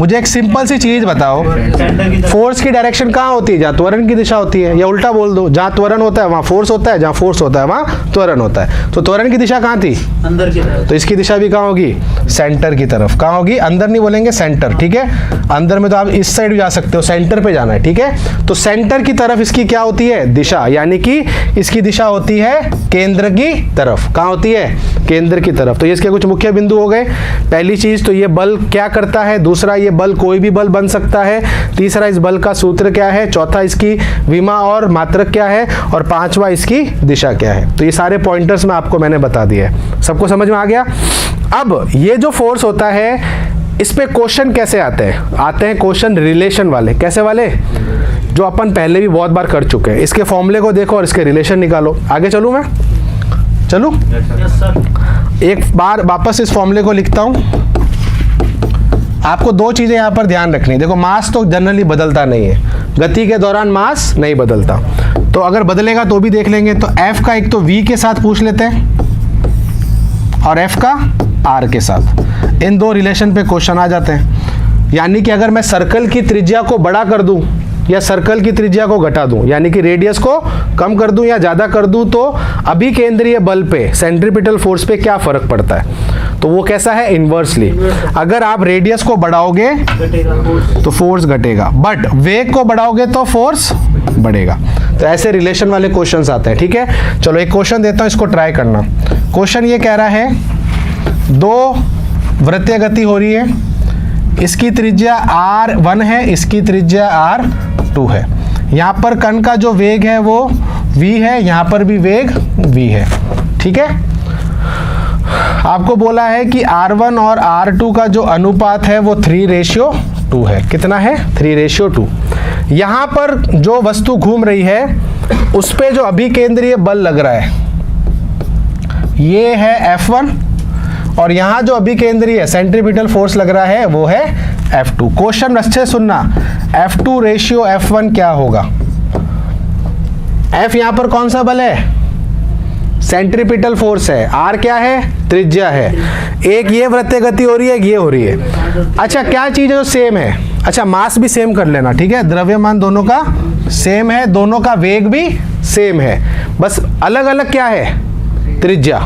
मुझे एक सिंपल सी चीज बताओ, सेंटर की तरफ फोर्स की डायरेक्शन कहाँ होती है? जहाँ त्वरण की दिशा होती है, या उल्टा बोल दो, जहाँ त्वरण होता है वहाँ फोर्स होता है, जहाँ फोर्स होता है वहाँ त्वरण होता है। तो त्वरण की दिशा कहाँ थी? अंदर की तरफ। तो इसकी दिशा भी कहाँ होगी? सेंटर की तरफ। कहाँ होगी? अंदर नहीं बोलेंगे, सेंटर, ठीक है। अंदर में तो आप इस साइड भी जा सकते हो, सेंटर पे जाना है, ठीक है। तो सेंटर की तरफ इसकी क्या होती है? दिशा, यानी कि इसकी दिशा होती है केंद्र की तरफ। कहाँ होती है? केंद्र की तरफ। तो ये इसके कुछ मुख्य बिंदु हो गए। पहली चीज तो ये बल क्या करता है, दूसरा ये बल कोई भी बल बन सकता है, तीसरा इस बल का सूत्र क्या है, चौथा इसकी विमा और मात्रक क्या है, और पांचवा इसकी दिशा क्या है। तो ये सारे पॉइंटर्स में आपको मैंने बता दिए हैं। सबको समझ में आ गया? अब ये जो फोर्स होता है इस पे क्वेश्चन कैसे आते हैं? आते हैं क्वेश्चन रिलेशन वाले। कैसे वाले? जो अपन पहले भी बहुत बार कर चुके हैं। इसके फॉर्मूले को देखो और इसके रिलेशन निकालो। आगे चलूं मैं? चलूं? Yes sir. एक बार वापस इस फॉर्मूले को लिखता हूं। आपको दो चीजें यहां पर ध्यान रखनी है। देखो, मास तो जनरली बदलता नहीं है, गति के दौरान मास नहीं बदलता। तो अगर बदलेगा तो भी देख लेंगे। तो F का एक तो V के साथ पूछ लेते हैं और F का R के साथ। इन दो रिलेशन पे क्वेश्चन आ जाते हैं। यानी कि अगर मैं सर्कल की त्रिज्या को बड़ा कर दूं या सर्कल की त्रिज्या को घटा दूं, यानी कि रेडियस को कम कर दूं या ज़्यादा कर दूं, तो अभिकेंद्रीय बल पे, सेंट्रीपिटल फोर्स पे क्या फर्क पड़ता है? तो वो कैसा है? इन्वर्सली। अगर आप रेडियस को बढ़ाओगे घटेगा फोर्स। तो फोर्स घटेगा, बट वेग को बढ़ाओगे तो फोर्स बढ़ेगा। तो ऐसे रिलेशन वाले क्वेश्चंस आते हैं, ठीक है। चलो एक क्वेश्चन देता हूं, इसको ट्राई करना। क्वेश्चन ये कह रहा है, दो वृत्तीय गति हो रही है, इसकी त्रिज्या r1 है, इसकी त्रिज्या r2 है। यहाँ पर कण का जो वेग है वो v है, यहाँ पर भी वेग v है, ठीक है। आपको बोला है कि r1 और r2 का जो अनुपात है वो 3:2 है। कितना है? 3:2। यहाँ पर जो वस्तु घूम रही है उस पे जो अभिकेंद्रीय बल लग रहा है ये है F1, और यहाँ जो अभिकेंद्रीय सेंट्रीपिटल फोर्स लग रहा है वो है F2। क्वेश्चन अच्छे सुनना, F2:F1 क्या होगा? F यहाँ पर कौन सा बल है? सेंट्रीपिटल फोर्स है। R क्या है? त्रिज्या है। एक ये वृत्तीय गति हो रही है, एक ये हो रही है। अच्छा, क्या चीज है जो सेम है? अच्छा, मास भी सेम कर लेना, ठीक है। द्रव्यमान दोनों का सेम है, दोनों का वेग भी सेम है, बस अलग अलग क्या है? त्रिज्या।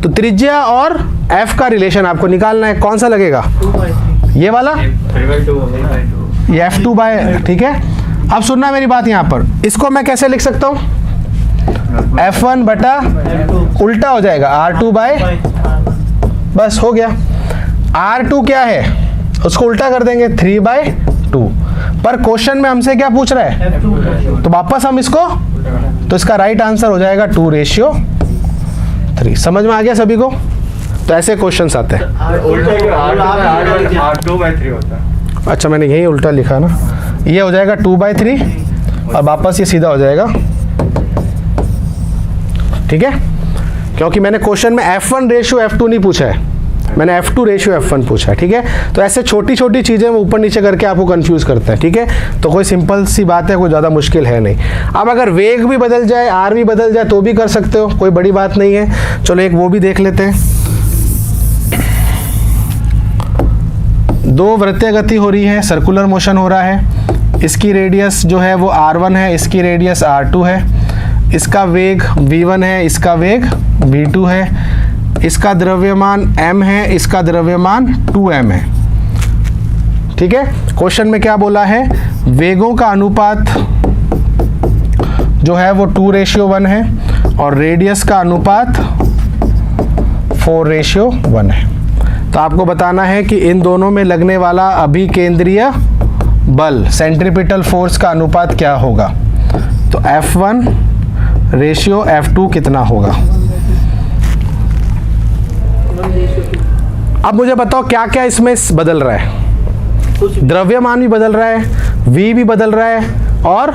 तो त्रिज्या और F का रिलेशन आपको निकालना है। कौन सा लगेगा? 2/3। ये वाला, ये F2/, ठीक है। अब सुनना मेरी बात, यहाँ पर इसको मैं कैसे लिख सकता हूँ? F1 बटा उल्टा हो जाएगा R2/, बस हो गया। R2 क्या है? उसको उल्टा कर देंगे 3/2। पर क्वेश्चन में हमसे क्या पूछ रहा है? F2। तो वापस हम इसको, तो इसका राइट आंसर हो जाएगा 2:3। समझ में आ गया सभी को? तो ऐसे क्वेश्चंस आते हैं। R2/3 होता है। अच्छा, मैंने यही उल्टा लिखा ना, ये हो जाएगा 2/3 और वापस ये सीधा हो जाएगा, ठीक है। क्योंकि मैंने क्वेश्चन में F1:F2 नहीं पूछा है, मैंने F2:F1 पूछा है, ठीक है। तो ऐसे छोटी छोटी चीज़ें वो ऊपर नीचे करके आपको कंफ्यूज करते हैं, ठीक है। तो कोई सिंपल सी बात है, कोई ज़्यादा मुश्किल है नहीं। अब अगर वेग भी बदल जाए, R भी बदल जाए तो भी कर सकते हो, कोई बड़ी बात नहीं है। चलो एक वो भी देख लेते हैं। दो वृत्तीय गति हो रही है, सर्कुलर मोशन हो रहा है। इसकी रेडियस जो है वो R1 है, इसकी रेडियस R2 है। इसका वेग v1 है, इसका वेग v2 है। इसका द्रव्यमान m है, इसका द्रव्यमान 2m है, ठीक है। क्वेश्चन में क्या बोला है? वेगों का अनुपात जो है वो 2:1 है और रेडियस का अनुपात 4:1 है। तो आपको बताना है कि इन दोनों में लगने वाला अभिकेंद्रीय बल, सेंट्रीपिटल फोर्स का अनुपात क्या होगा। तो F1:F2 कितना होगा? अब मुझे बताओ क्या क्या इसमें बदल रहा है? द्रव्यमान भी बदल रहा है, V भी बदल रहा है और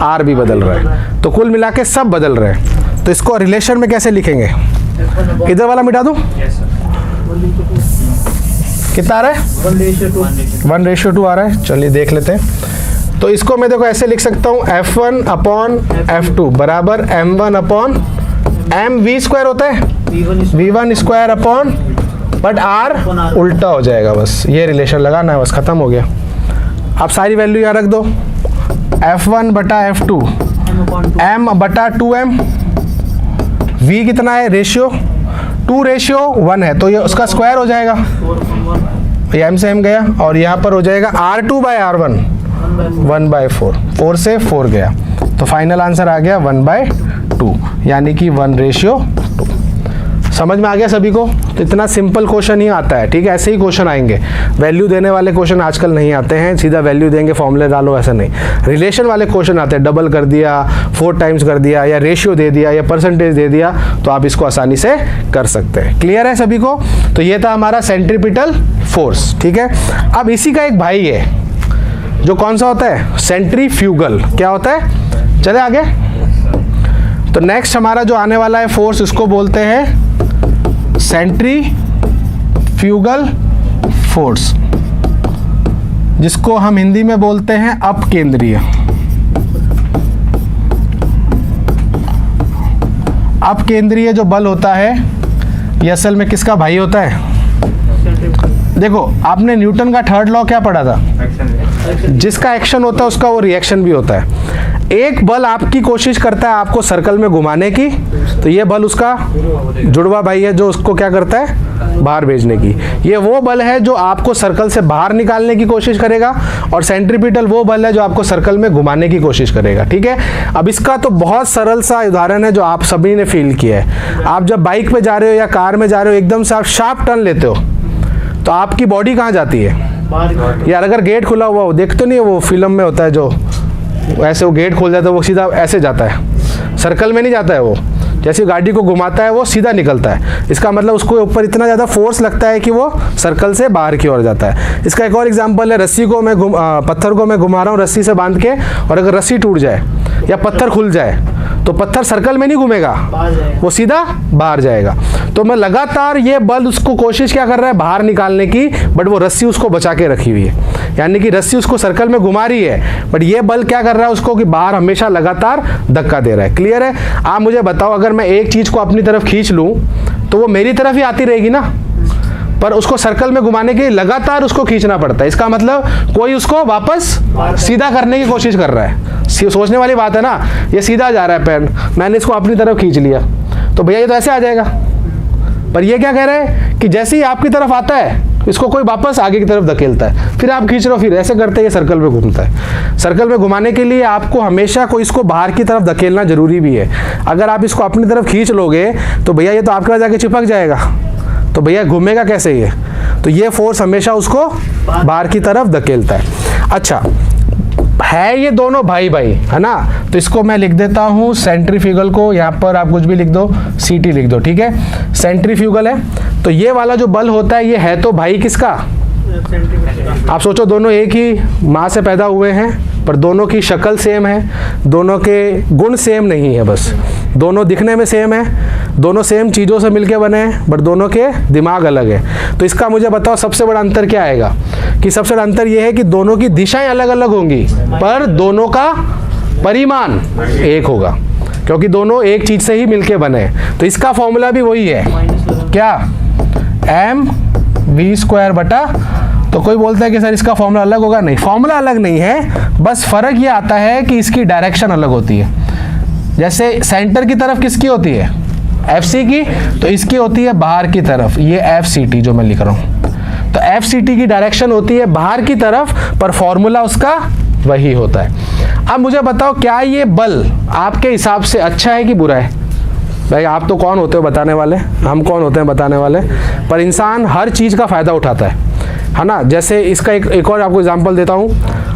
R भी बदल रहा है। तो कुल मिला के सब बदल रहे हैं। तो इसको रिलेशन में कैसे लिखेंगे? इधर वाला मिटा दूं? कितना आ रहा है? 1:2 आ रहा है। चलिए देख लेते हैं। तो इसको मैं देखो ऐसे लिख सकता हूँ, F1/F2 बराबर M1/mv² होता है, v1² अपॉन बट आर उल्टा हो जाएगा, बस ये रिलेशन लगाना है, बस खत्म हो गया। अब सारी वैल्यू यहाँ रख दो, F1 बटा F2 m बटा 2m, v कितना है रेशियो 2:1 है, तो ये उसका स्क्वायर हो जाएगा, ये m से m गया, और यहाँ पर हो जाएगा R2 बाय R1 1/4, 4 से 4 गया, तो फाइनल आंसर आ गया 1/2, यानी कि 1:2। समझ में आ गया सभी को? तो इतना सिंपल क्वेश्चन ही आता है, ठीक है। ऐसे ही क्वेश्चन आएंगे, वैल्यू देने वाले क्वेश्चन आजकल नहीं आते हैं, सीधा वैल्यू देंगे फॉर्मूले डालो, ऐसा नहीं। रिलेशन वाले क्वेश्चन आते हैं, डबल कर दिया, 4 टाइम्स कर दिया, या रेशियो दे दिया, या परसेंटेज दे दिया, तो आप इसको आसानी से कर सकते हैं। क्लियर है सभी को? तो ये था हमारा सेंट्रीपिटल फोर्स, ठीक है। अब इसी का एक भाई है जो कौन सा होता है, सेंट्रीफ्यूगल। क्या होता है? चले आगे। तो नेक्स्ट हमारा जो आने वाला है फोर्स, उसको बोलते हैं सेंट्रीफ्यूगल फोर्स, जिसको हम हिंदी में बोलते हैं अपकेंद्रीय। अपकेंद्रीय जो बल होता है, ये असल में किसका भाई होता है? देखो, आपने न्यूटन का थर्ड लॉ क्या पढ़ा था? जिसका एक्शन होता है उसका वो रिएक्शन भी होता है। एक बल आपकी कोशिश करता है आपको सर्कल में घुमाने की, तो ये बल उसका जुड़वा भाई है जो उसको क्या करता है, बाहर भेजने की। ये वो बल है जो आपको सर्कल से बाहर निकालने की कोशिश करेगा, और सेंट्रीपिटल वो बल है जो आपको सर्कल में घुमाने की कोशिश करेगा, ठीक है। अब इसका तो बहुत सरल सा उदाहरण है जो आप सभी ने फील किया है। आप जब बाइक पे जा रहे हो या कार में जा रहे हो, एकदम से आप शार्प टर्न लेते हो, तो आपकी बॉडी कहाँ जाती है? यार अगर गेट खुला हुआ हो, देखते नहीं है वो फिल्म में होता है जो ऐसे वो गेट खोल जाता है, वो सीधा ऐसे जाता है, सर्कल में नहीं जाता है वो, जैसे गाड़ी को घुमाता है वो सीधा निकलता है। इसका मतलब उसको ऊपर इतना ज़्यादा फोर्स लगता है कि वो सर्कल से बाहर की ओर जाता है। इसका एक और एग्जांपल है, रस्सी को मैं पत्थर को मैं घुमा रहा हूँ रस्सी से बांध के, और अगर रस्सी टूट जाए या पत्थर खुल जाए, तो पत्थर सर्कल में नहीं घूमेगा, वो सीधा बाहर जाएगा। तो मैं लगातार ये बल उसको कोशिश क्या कर रहा है, बाहर निकालने की, बट वो रस्सी उसको बचा के रखी हुई है, यानी कि रस्सी उसको सर्कल में घुमा रही है, बट ये बल क्या कर रहा है उसको, कि बाहर हमेशा लगातार धक्का दे रहा है। क्लियर है? आप मुझे बताओ, अगर मैं एक चीज को अपनी तरफ खींच लूं तो वो मेरी तरफ ही आती रहेगी ना, पर उसको सर्कल में घुमाने के लिए लगातार उसको खींचना पड़ता है। इसका मतलब कोई उसको वापस सीधा करने की कोशिश कर रहा है। सोचने वाली बात है ना, ये सीधा जा रहा है पेन, मैंने इसको अपनी तरफ खींच लिया, तो भैया ये तो ऐसे आ जाएगा। पर ये क्या कह रहे हैं कि जैसे ही आपकी तरफ आता है, इसको कोई वापस आगे की तरफ धकेलता है, फिर आप खींच रहे हो, फिर ऐसे करते ये सर्कल में घूमता है। सर्कल में घुमाने के लिए आपको हमेशा कोई इसको बाहर की तरफ धकेलना जरूरी भी है। अगर आप इसको अपनी तरफ खींच लोगे तो भैया ये तो आपके पास जाके चिपक जाएगा, तो भैया घूमेगा कैसे ये? तो ये फोर्स हमेशा उसको बाहर की तरफ धकेलता है। अच्छा, है ये दोनों भाई भाई, है ना? तो इसको मैं लिख देता हूँ सेंट्रीफ्यूगल को, यहाँ पर आप कुछ भी लिख दो, सीटी लिख दो, ठीक है। सेंट्रीफ्यूगल है, तो ये वाला जो बल होता है ये है तो भाई किसका? आप सोचो, दोनों एक ही माँ से पैदा हुए हैं, पर दोनों की शक्ल सेम है, दोनों के गुण सेम नहीं है, बस दोनों दिखने में सेम है, दोनों सेम चीज़ों से मिलके बने हैं, बट दोनों के दिमाग अलग है। तो इसका मुझे बताओ सबसे बड़ा अंतर क्या आएगा? कि सबसे बड़ा अंतर यह है कि दोनों की दिशाएं अलग अलग होंगी, पर दोनों का परिमाण एक होगा, क्योंकि दोनों एक चीज़ से ही मिलके बने हैं। तो इसका फॉर्मूला भी वही है, क्या? mv² बटा, तो कोई बोलता है कि सर इसका फॉर्मूला अलग होगा, नहीं, फॉर्मूला अलग नहीं है, बस फर्क ये आता है कि इसकी डायरेक्शन अलग होती है। जैसे सेंटर की तरफ किसकी होती है? FC की, तो इसकी होती है बाहर की तरफ, ये FCT जो मैं लिख रहा हूँ। तो FCT की डायरेक्शन होती है बाहर की तरफ, पर फॉर्मूला उसका वही होता है। अब मुझे बताओ, क्या ये बल आपके हिसाब से अच्छा है कि बुरा है? भाई आप तो कौन होते हो बताने वाले, हम कौन होते हैं बताने वाले, पर इंसान हर चीज़ का फ़ायदा उठाता है ना। जैसे इसका एक और आपको एग्जांपल देता हूँ,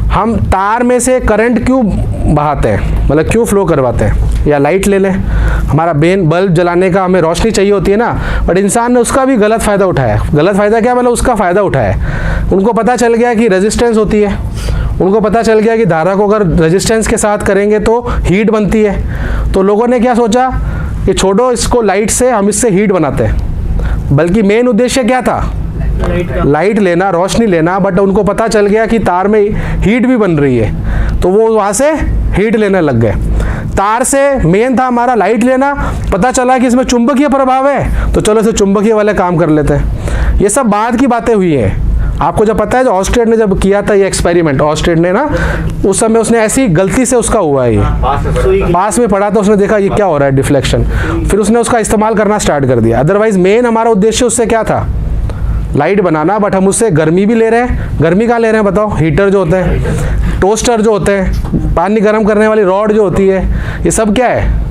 हम तार में से करंट क्यों बहाते हैं, मतलब क्यों फ्लो करवाते हैं? या लाइट ले लें, हमारा बल्ब जलाने का हमें रोशनी चाहिए होती है ना, बट इंसान ने उसका भी गलत फ़ायदा उठाया। गलत फ़ायदा क्या, मतलब उसका फ़ायदा उठाया। उनको पता चल गया कि रेजिस्टेंस होती है, उनको पता चल गया कि धारा को अगर रेजिस्टेंस के साथ करेंगे तो हीट बनती है। तो लोगों ने क्या सोचा कि छोड़ो इसको, लाइट से हम इससे हीट बनाते हैं, बल्कि मेन उद्देश्य क्या था? लाइट लेना, रोशनी लेना, बट उनको पता चल गया कि तार में हीट भी बन रही है, तो वो वहाँ से हीट लेने लग गए। तार से मेन था हमारा लाइट लेना, पता चला कि इसमें चुंबकीय प्रभाव है, तो चलो इसे चुंबकीय वाले काम कर लेते हैं। ये सब बाद की बातें हुई हैं। आपको जब पता है जो ऑस्ट्रेट ने जब किया था ये एक्सपेरिमेंट, ऑस्ट्रेट ने ना उस समय उसने ऐसी गलती से उसका हुआ है, ये पास में पड़ा था, उसने देखा ये क्या हो रहा है डिफ्लेक्शन, फिर उसने उसका इस्तेमाल करना स्टार्ट कर दिया। अदरवाइज मेन हमारा उद्देश्य उससे क्या था, लाइट बनाना, बट हम उससे गर्मी भी ले रहे हैं। गर्मी कहाँ ले रहे हैं बताओ, हीटर जो होते हैं, टोस्टर जो होते हैं, पानी गर्म करने वाली रॉड जो होती है, ये सब क्या है,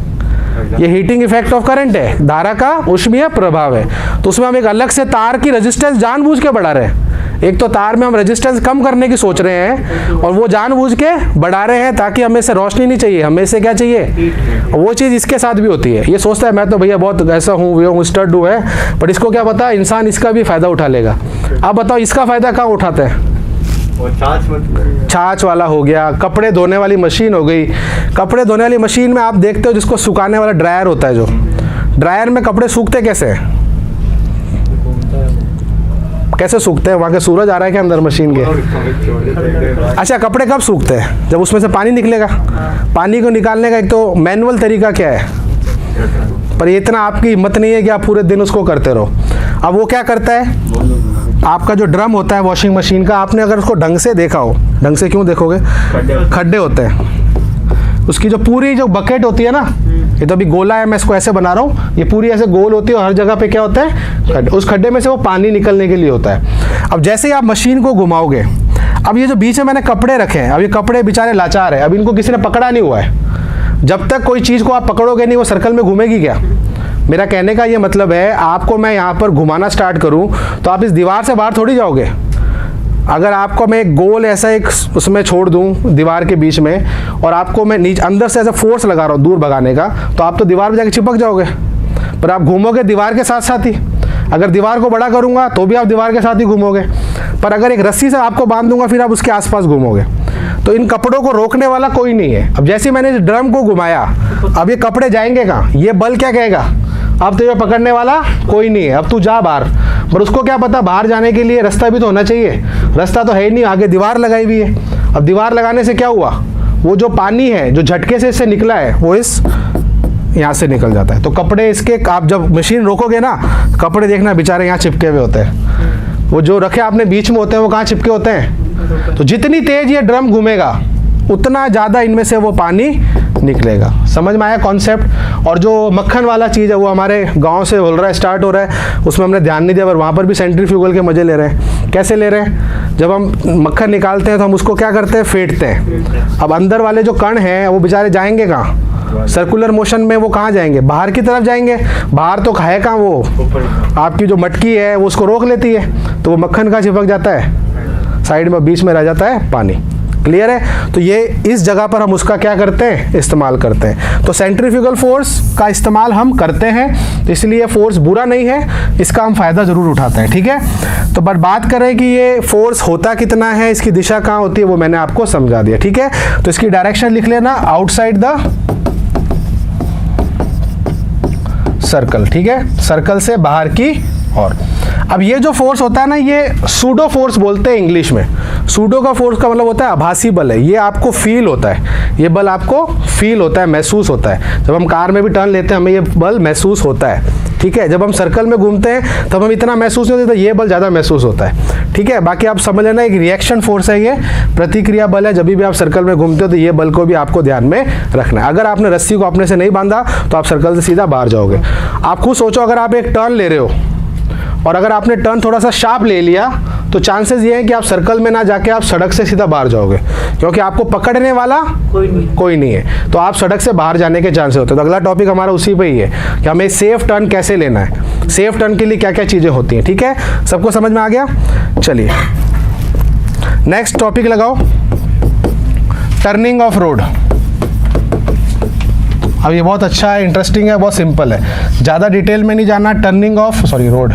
ये हीटिंग इफेक्ट ऑफ करंट है, धारा का ऊष्मीय प्रभाव है। तो उसमें हम एक अलग से तार की रेजिस्टेंस जानबूझ के बढ़ा रहे हैं। एक तो तार में हम रेजिस्टेंस कम करने की सोच रहे हैं और वो जानबूझ के बढ़ा रहे हैं ताकि हमें से रोशनी नहीं चाहिए, हमें से क्या चाहिए, वो चीज़ इसके साथ भी होती है। ये सोचता है मैं तो भैया बहुत ऐसा हूँ स्टड हूँ है, बट इसको क्या पता इंसान इसका भी फ़ायदा उठा लेगा। अब बताओ इसका फ़ायदा कहाँ उठाते हैं, छाछ वाला हो गया, कपड़े धोने वाली मशीन हो गई। कपड़े धोने वाली मशीन में आप देखते हो जिसको सुखाने वाला ड्रायर होता है, जो ड्रायर में कपड़े सूखते कैसे हैं, कैसे सूखते हैं, वहाँ के सूरज आ रहा है क्या अंदर मशीन के। अच्छा कपड़े कब सूखते हैं, जब उसमें से पानी निकलेगा। पानी को निकालने का एक तो मैनुअल तरीका क्या है, पर इतना आपकी हिम्मत नहीं है कि आप पूरे दिन उसको करते रहो। अब वो क्या करता है, आपका जो ड्रम होता है वॉशिंग मशीन का, आपने अगर उसको ढंग से देखा हो, ढंग से क्यों देखोगे, खड्डे होते हैं। उसकी जो पूरी जो बकेट होती है ना, ये तो अभी गोला है, मैं इसको ऐसे बना रहा हूँ, ये पूरी ऐसे गोल होती है और हर जगह पे क्या होता है, खड्डे। उस खड्डे में से वो पानी निकलने के लिए होता है। अब जैसे ही आप मशीन को घुमाओगे, अब ये जो बीच में मैंने कपड़े रखे हैं, अब ये कपड़े बेचारे लाचार है, अब इनको किसी ने पकड़ा नहीं हुआ है। जब तक कोई चीज़ को आप पकड़ोगे नहीं वो सर्कल में घूमेगी क्या। मेरा कहने का ये मतलब है, आपको मैं यहाँ पर घुमाना स्टार्ट करूँ तो आप इस दीवार से बाहर थोड़ी जाओगे। अगर आपको मैं एक गोल ऐसा एक उसमें छोड़ दूं दीवार के बीच में और आपको मैं नीचे अंदर से ऐसा फोर्स लगा रहा हूँ दूर भगाने का, तो आप तो दीवार पे जाके चिपक जाओगे, पर आप घूमोगे दीवार के साथ साथ ही। अगर दीवार को बड़ा करूँगा तो भी आप दीवार के साथ ही घूमोगे, पर अगर एक रस्सी से आपको बांध दूंगा फिर आप उसके आसपास घूमोगे। तो इन कपड़ों को रोकने वाला कोई नहीं है। अब जैसे मैंने इस ड्रम को घुमाया, अब ये कपड़े जाएंगे कहाँ, ये बल क्या कहेगा, अब तो ये पकड़ने वाला कोई नहीं है, अब तू जा बाहर। पर उसको क्या पता बाहर जाने के लिए रास्ता भी तो होना चाहिए, रास्ता तो है ही नहीं, आगे दीवार लगाई हुई है। अब दीवार लगाने से क्या हुआ, वो जो पानी है जो झटके से इससे निकला है वो इस यहाँ से निकल जाता है। तो कपड़े इसके, आप जब मशीन रोकोगे ना, कपड़े देखना बेचारे यहाँ चिपके हुए होते हैं, वो जो रखे आपने बीच में होते हैं वो कहाँ चिपके होते हैं। तो जितनी तेज ये ड्रम घूमेगा उतना ज़्यादा इनमें से वो पानी निकलेगा। समझ में आया कॉन्सेप्ट। और जो मक्खन वाला चीज़ है वो हमारे गांव से हो रहा है, स्टार्ट हो रहा है, उसमें हमने ध्यान नहीं दिया, पर वहाँ पर भी सेंट्रीफ्यूगल के मज़े ले रहे हैं। कैसे ले रहे हैं, जब हम मक्खन निकालते हैं तो हम उसको क्या करते हैं, फेंटते हैं। अब अंदर वाले जो कण हैं वो बेचारे जाएंगे कहाँ, सर्कुलर मोशन में वो कहाँ जाएंगे, बाहर की तरफ जाएंगे। बाहर तो है कहाँ, वो आपकी जो मटकी है वो उसको रोक लेती है, तो वो मक्खन कहाँ चिपक जाता है, साइड में, बीच में रह जाता है पानी। क्लियर है। तो ये इस जगह पर हम उसका क्या करते हैं, इस्तेमाल करते हैं। तो सेंट्रीफ्यूगल फोर्स का इस्तेमाल हम करते हैं, तो इसलिए फोर्स बुरा नहीं है, इसका हम फायदा जरूर उठाते हैं। ठीक है, तो बट बात करें कि ये फोर्स होता कितना है, इसकी दिशा कहाँ होती है, वो मैंने आपको समझा दिया। ठीक है, तो इसकी डायरेक्शन लिख लेना, आउटसाइड द सर्कल। ठीक है, सर्कल से बाहर की ओर। अब ये जो फोर्स होता है ना, ये सूडो फोर्स बोलते हैं इंग्लिश में। सूडो का फोर्स का मतलब होता है आभासी बल है, ये आपको फील होता है, ये बल आपको फील होता है, महसूस होता है। जब हम कार में भी टर्न लेते हैं हमें ये बल महसूस होता है। ठीक है, जब हम सर्कल में घूमते हैं तब हम इतना महसूस नहीं होता, ये बल ज़्यादा महसूस होता है। ठीक है, बाकी आप समझ लेना एक रिएक्शन फोर्स है, ये प्रतिक्रिया बल है। जब भी आप सर्कल में घूमते हो तो ये बल को भी आपको ध्यान में रखना है। अगर आपने रस्सी को अपने से नहीं बांधा तो आप सर्कल से सीधा बाहर जाओगे। आप खुद सोचो, अगर आप एक टर्न ले रहे हो और अगर आपने टर्न थोड़ा सा शार्प ले लिया तो चांसेस ये हैं कि आप सर्कल में ना जाके आप सड़क से सीधा बाहर जाओगे, क्योंकि आपको पकड़ने वाला कोई नहीं है, तो आप सड़क से बाहर जाने के चांसेस होते हैं। तो अगला टॉपिक हमारा उसी पे ही है कि हमें सेफ टर्न कैसे लेना है, सेफ टर्न के लिए क्या क्या चीज़ें होती हैं। ठीक है, सबको समझ में आ गया। चलिए नेक्स्ट टॉपिक लगाओ, टर्निंग ऑफ रोड। अब ये बहुत अच्छा है, इंटरेस्टिंग है, बहुत सिंपल है, ज़्यादा डिटेल में नहीं जाना। टर्निंग ऑफ रोड,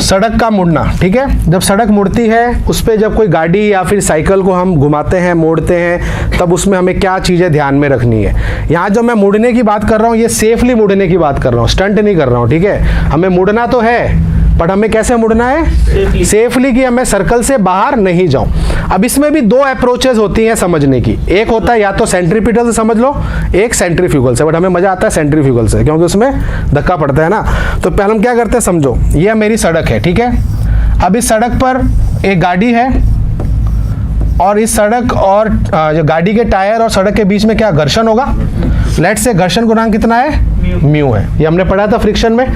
सड़क का मुड़ना। ठीक है, जब सड़क मुड़ती है उस पर जब कोई गाड़ी या फिर साइकिल को हम घुमाते हैं, मोड़ते हैं, तब उसमें हमें क्या चीज़ें ध्यान में रखनी है। यहाँ जब मैं मुड़ने की बात कर रहा हूँ, ये सेफली मुड़ने की बात कर रहा हूँ, स्टंट नहीं कर रहा हूँ। ठीक है, हमें मुड़ना तो है बट हमें कैसे मुड़ना है, सेफली, कि मैं सर्कल से बाहर नहीं जाऊं। अब इसमें भी दो अप्रोचेस होती हैं समझने की। एक होता है या तो सेंट्रीपिटल से समझ लो, एक सेंट्रीफ्यूगल से, बट हमें मजा आता है सेंट्रीफ्यूगल से क्योंकि उसमें धक्का पड़ता है ना। तो पहले हम क्या करते हैं, समझो ये मेरी सड़क है, ठीक है। अब इस सड़क पर एक गाड़ी है और इस सड़क और जो गाड़ी के टायर और सड़क के बीच में क्या घर्षण होगा। लेट्स से घर्षण गुणांक कितना है, म्यू है। ये हमने पढ़ा था फ्रिक्शन में।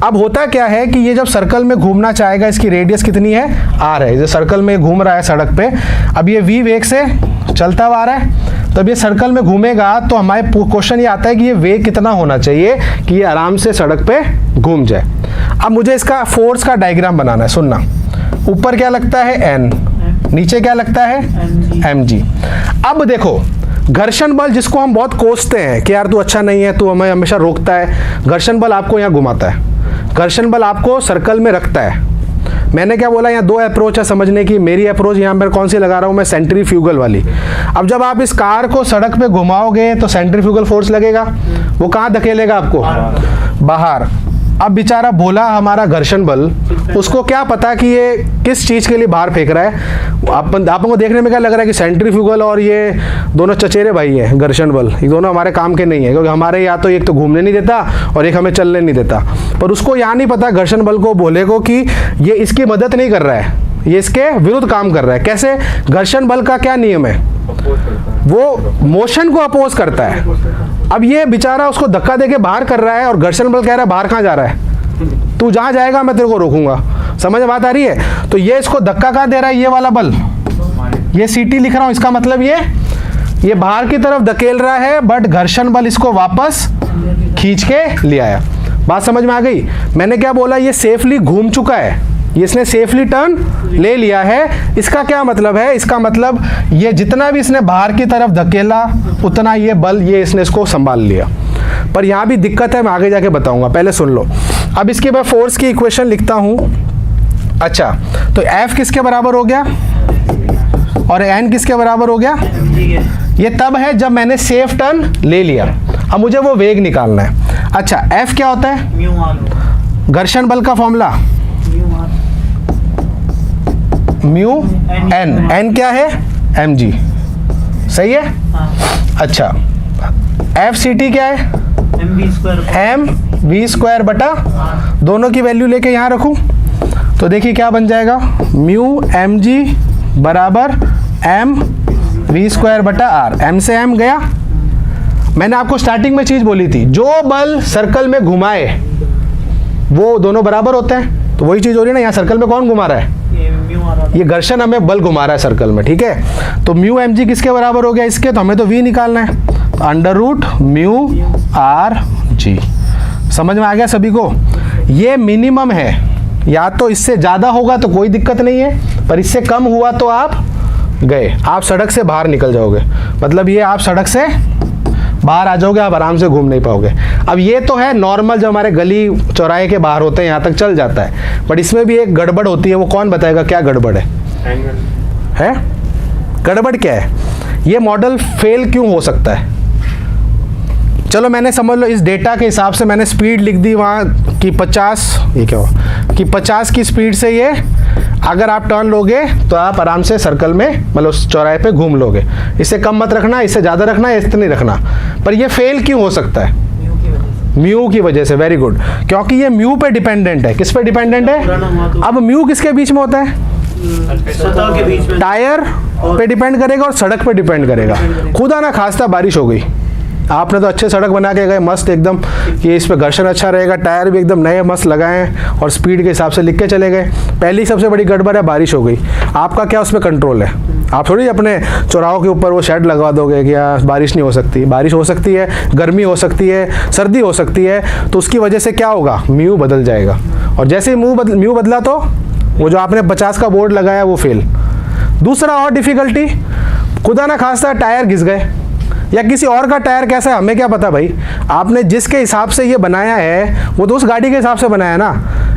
अब होता क्या है कि ये जब सर्कल में घूमना चाहेगा, इसकी रेडियस कितनी है, आर है। जो सर्कल में घूम रहा है सड़क पे, अब ये वी वेग से चलता हुआ आ रहा है, तब ये सर्कल में घूमेगा तो हमारे क्वेश्चन ये आता है कि ये वेग कितना होना चाहिए कि ये आराम से सड़क पे घूम जाए। अब मुझे इसका फोर्स का डायग्राम बनाना है, सुनना। ऊपर क्या लगता है, एन, नीचे क्या लगता है, mg। अब देखो घर्षण बल जिसको हम बहुत कोसते हैं कि यार तू अच्छा नहीं है, तू हमें हमेशा रोकता है, घर्षण बल आपको यहाँ घुमाता है, घर्षण बल आपको सर्कल में रखता है। मैंने क्या बोला, यहाँ दो अप्रोच है समझने की। मेरी अप्रोच यहाँ पर कौन सी लगा रहा हूँ मैं, सेंट्रीफ्यूगल वाली। अब जब आप इस कार को सड़क पे घुमाओगे तो सेंट्रीफ्यूगल फोर्स लगेगा, वो कहाँ धकेलेगा आपको, बाहर। अब बेचारा भोला हमारा घर्षण बल, उसको क्या पता कि ये किस चीज़ के लिए बाहर फेंक रहा है। आपको देखने में क्या लग रहा है कि सेंट्रीफ्यूगल और ये दोनों चचेरे भाई हैं, घर्षण बल, ये दोनों हमारे काम के नहीं है, क्योंकि हमारे या तो एक तो घूमने नहीं देता और एक हमें चलने नहीं देता। पर उसको यहाँ नहीं पता घर्षण बल को, भोले को, कि ये इसकी मदद नहीं कर रहा है, ये इसके विरुद्ध काम कर रहा है। कैसे, घर्षण बल का क्या नियम है, वो मोशन को अपोज करता है। अब ये बेचारा उसको धक्का देके बाहर कर रहा है और घर्षण बल कह रहा है बाहर कहाँ जा रहा है, तू जहाँ जाएगा मैं तेरे को रोकूंगा। समझ में बात आ रही है। तो ये इसको धक्का कहाँ दे रहा है, ये वाला बल, ये सीटी लिख रहा हूँ, इसका मतलब ये बाहर की तरफ धकेल रहा है, बट घर्षण बल इसको वापस खींच के ले आया। बात समझ में आ गई। मैंने क्या बोला, ये सेफली घूम चुका है, इसने सेफली टर्न ले लिया है। इसका क्या मतलब है, इसका मतलब ये जितना भी इसने बाहर की तरफ धकेला उतना ये बल, ये इसने इसको संभाल लिया। पर यहाँ भी दिक्कत है, मैं आगे जाके बताऊंगा, पहले सुन लो। अब इसके बाद फोर्स की इक्वेशन लिखता हूँ। अच्छा, तो F किसके बराबर हो गया और N किसके बराबर हो गया, ये तब है जब मैंने सेफ टर्न ले लिया। अब मुझे वो वेग निकालना है। अच्छा, F क्या होता है, घर्षण बल का फॉर्मूला म्यू एन, एन क्या है, mg, सही है। अच्छा, एफ सी टी क्या है, एम वी स्क्वायर बटा, दोनों की वैल्यू लेके यहाँ रखूँ तो देखिए क्या बन जाएगा, म्यू एम जी बराबर एम वी स्क्वायर बटा आर। एम से एम गया। मैंने आपको स्टार्टिंग में चीज़ बोली थी, जो बल सर्कल में घुमाए वो दोनों बराबर होते हैं। तो वही चीज़ हो रही है ना, यहाँ सर्कल में कौन घुमा रहा है, ये घर्षण हमें बल घुमा रहा है सर्कल में, ठीक है। तो म्यू एम जी किसके बराबर हो गया, इसके। तो हमें तो वी निकालना है, under root mu R G. समझ में आ गया सभी को। ये मिनिमम है, या तो इससे ज़्यादा होगा तो कोई दिक्कत नहीं है, पर इससे कम हुआ तो आप गए, आप सड़क से बाहर निकल जाओगे। मतलब ये आप सड़क से बाहर आ जाओगे, आप आराम से घूम नहीं पाओगे। अब ये तो है नॉर्मल, जो हमारे गली चौराहे के बाहर होते हैं यहाँ तक चल जाता है, बट इसमें भी एक गड़बड़ होती है। वो कौन बताएगा क्या गड़बड़ है? गड़बड़ क्या है, ये मॉडल फेल क्यों हो सकता है? चलो मैंने समझ लो इस डेटा के हिसाब से मैंने स्पीड लिख दी वहाँ की 50, ये क्या हो कि 50 की स्पीड से ये अगर आप टर्न लोगे तो आप आराम से सर्कल में, मतलब चौराहे पे घूम लोगे। इससे कम मत रखना, इससे ज़्यादा रखना, इतनी रखना। पर ये फेल क्यों हो सकता है? म्यू की वजह से। वेरी गुड, क्योंकि ये म्यू पे डिपेंडेंट है। किस पे डिपेंडेंट है? अब म्यू किसके बीच में होता है? सतह के बीच में। टायर पे डिपेंड करेगा और सड़क पे डिपेंड करेगा। खुदा ना खास्ता बारिश हो गई, आपने तो अच्छे सड़क बना के गए मस्त एकदम कि इस पे घर्षण अच्छा रहेगा, टायर भी एकदम नए मस्त लगाए और स्पीड के हिसाब से लिख के चले गए। पहली सबसे बड़ी गड़बड़ है बारिश हो गई। आपका क्या उसमें कंट्रोल है? आप थोड़ी अपने चौराहों के ऊपर वो शेड लगवा दोगे कि यार बारिश नहीं हो सकती। बारिश हो सकती है, गर्मी हो सकती है, सर्दी हो सकती है, तो उसकी वजह से क्या होगा, म्यू बदल जाएगा। और जैसे ही म्यू बदला तो वो जो आपने 50 का बोर्ड लगाया वो फेल। दूसरा और डिफ़िकल्टी, खुदा ना खास्ता टायर घिस गए या किसी और का टायर कैसा है हमें क्या पता भाई। आपने जिसके हिसाब से ये बनाया है वो तो उस गाड़ी के हिसाब से बनाया ना,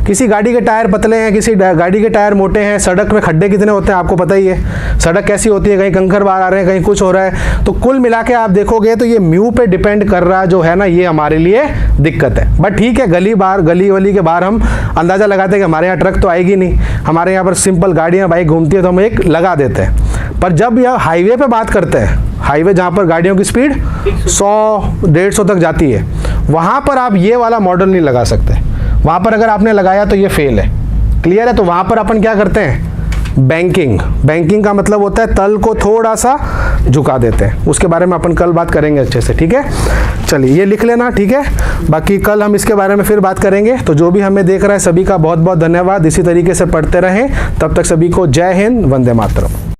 कि किसी गाड़ी के टायर पतले हैं, किसी गाड़ी के टायर मोटे हैं, सड़क में खड्डे कितने होते हैं आपको पता ही है, सड़क कैसी होती है, कहीं कंकर बाहर आ रहे हैं, कहीं कुछ हो रहा है। तो कुल मिला के आप देखोगे तो ये म्यू पे डिपेंड कर रहा जो है ना, ये हमारे लिए दिक्कत है। बट ठीक है, गली वली के बाहर हम अंदाज़ा लगाते हैं कि हमारे यहाँ ट्रक तो आएगी नहीं, हमारे यहाँ पर सिंपल गाड़ियाँ बाइक घूमती है तो हम एक लगा देते हैं। पर जब यह हाईवे पे बात करते हैं, हाईवे जहाँ पर गाड़ियों की स्पीड 100-150 तक जाती है, वहाँ पर आप ये वाला मॉडल नहीं लगा सकते। वहाँ पर अगर आपने लगाया तो ये फेल है। क्लियर है? तो वहाँ पर अपन क्या करते हैं, बैंकिंग का मतलब होता है तल को थोड़ा सा झुका देते हैं। उसके बारे में अपन कल बात करेंगे अच्छे से, ठीक है? चलिए ये लिख लेना, ठीक है? बाकी कल हम इसके बारे में फिर बात करेंगे। तो जो भी हमें देख रहा है सभी का बहुत बहुत धन्यवाद। इसी तरीके से पढ़ते रहें, तब तक सभी को जय हिंद, वंदे मातरम।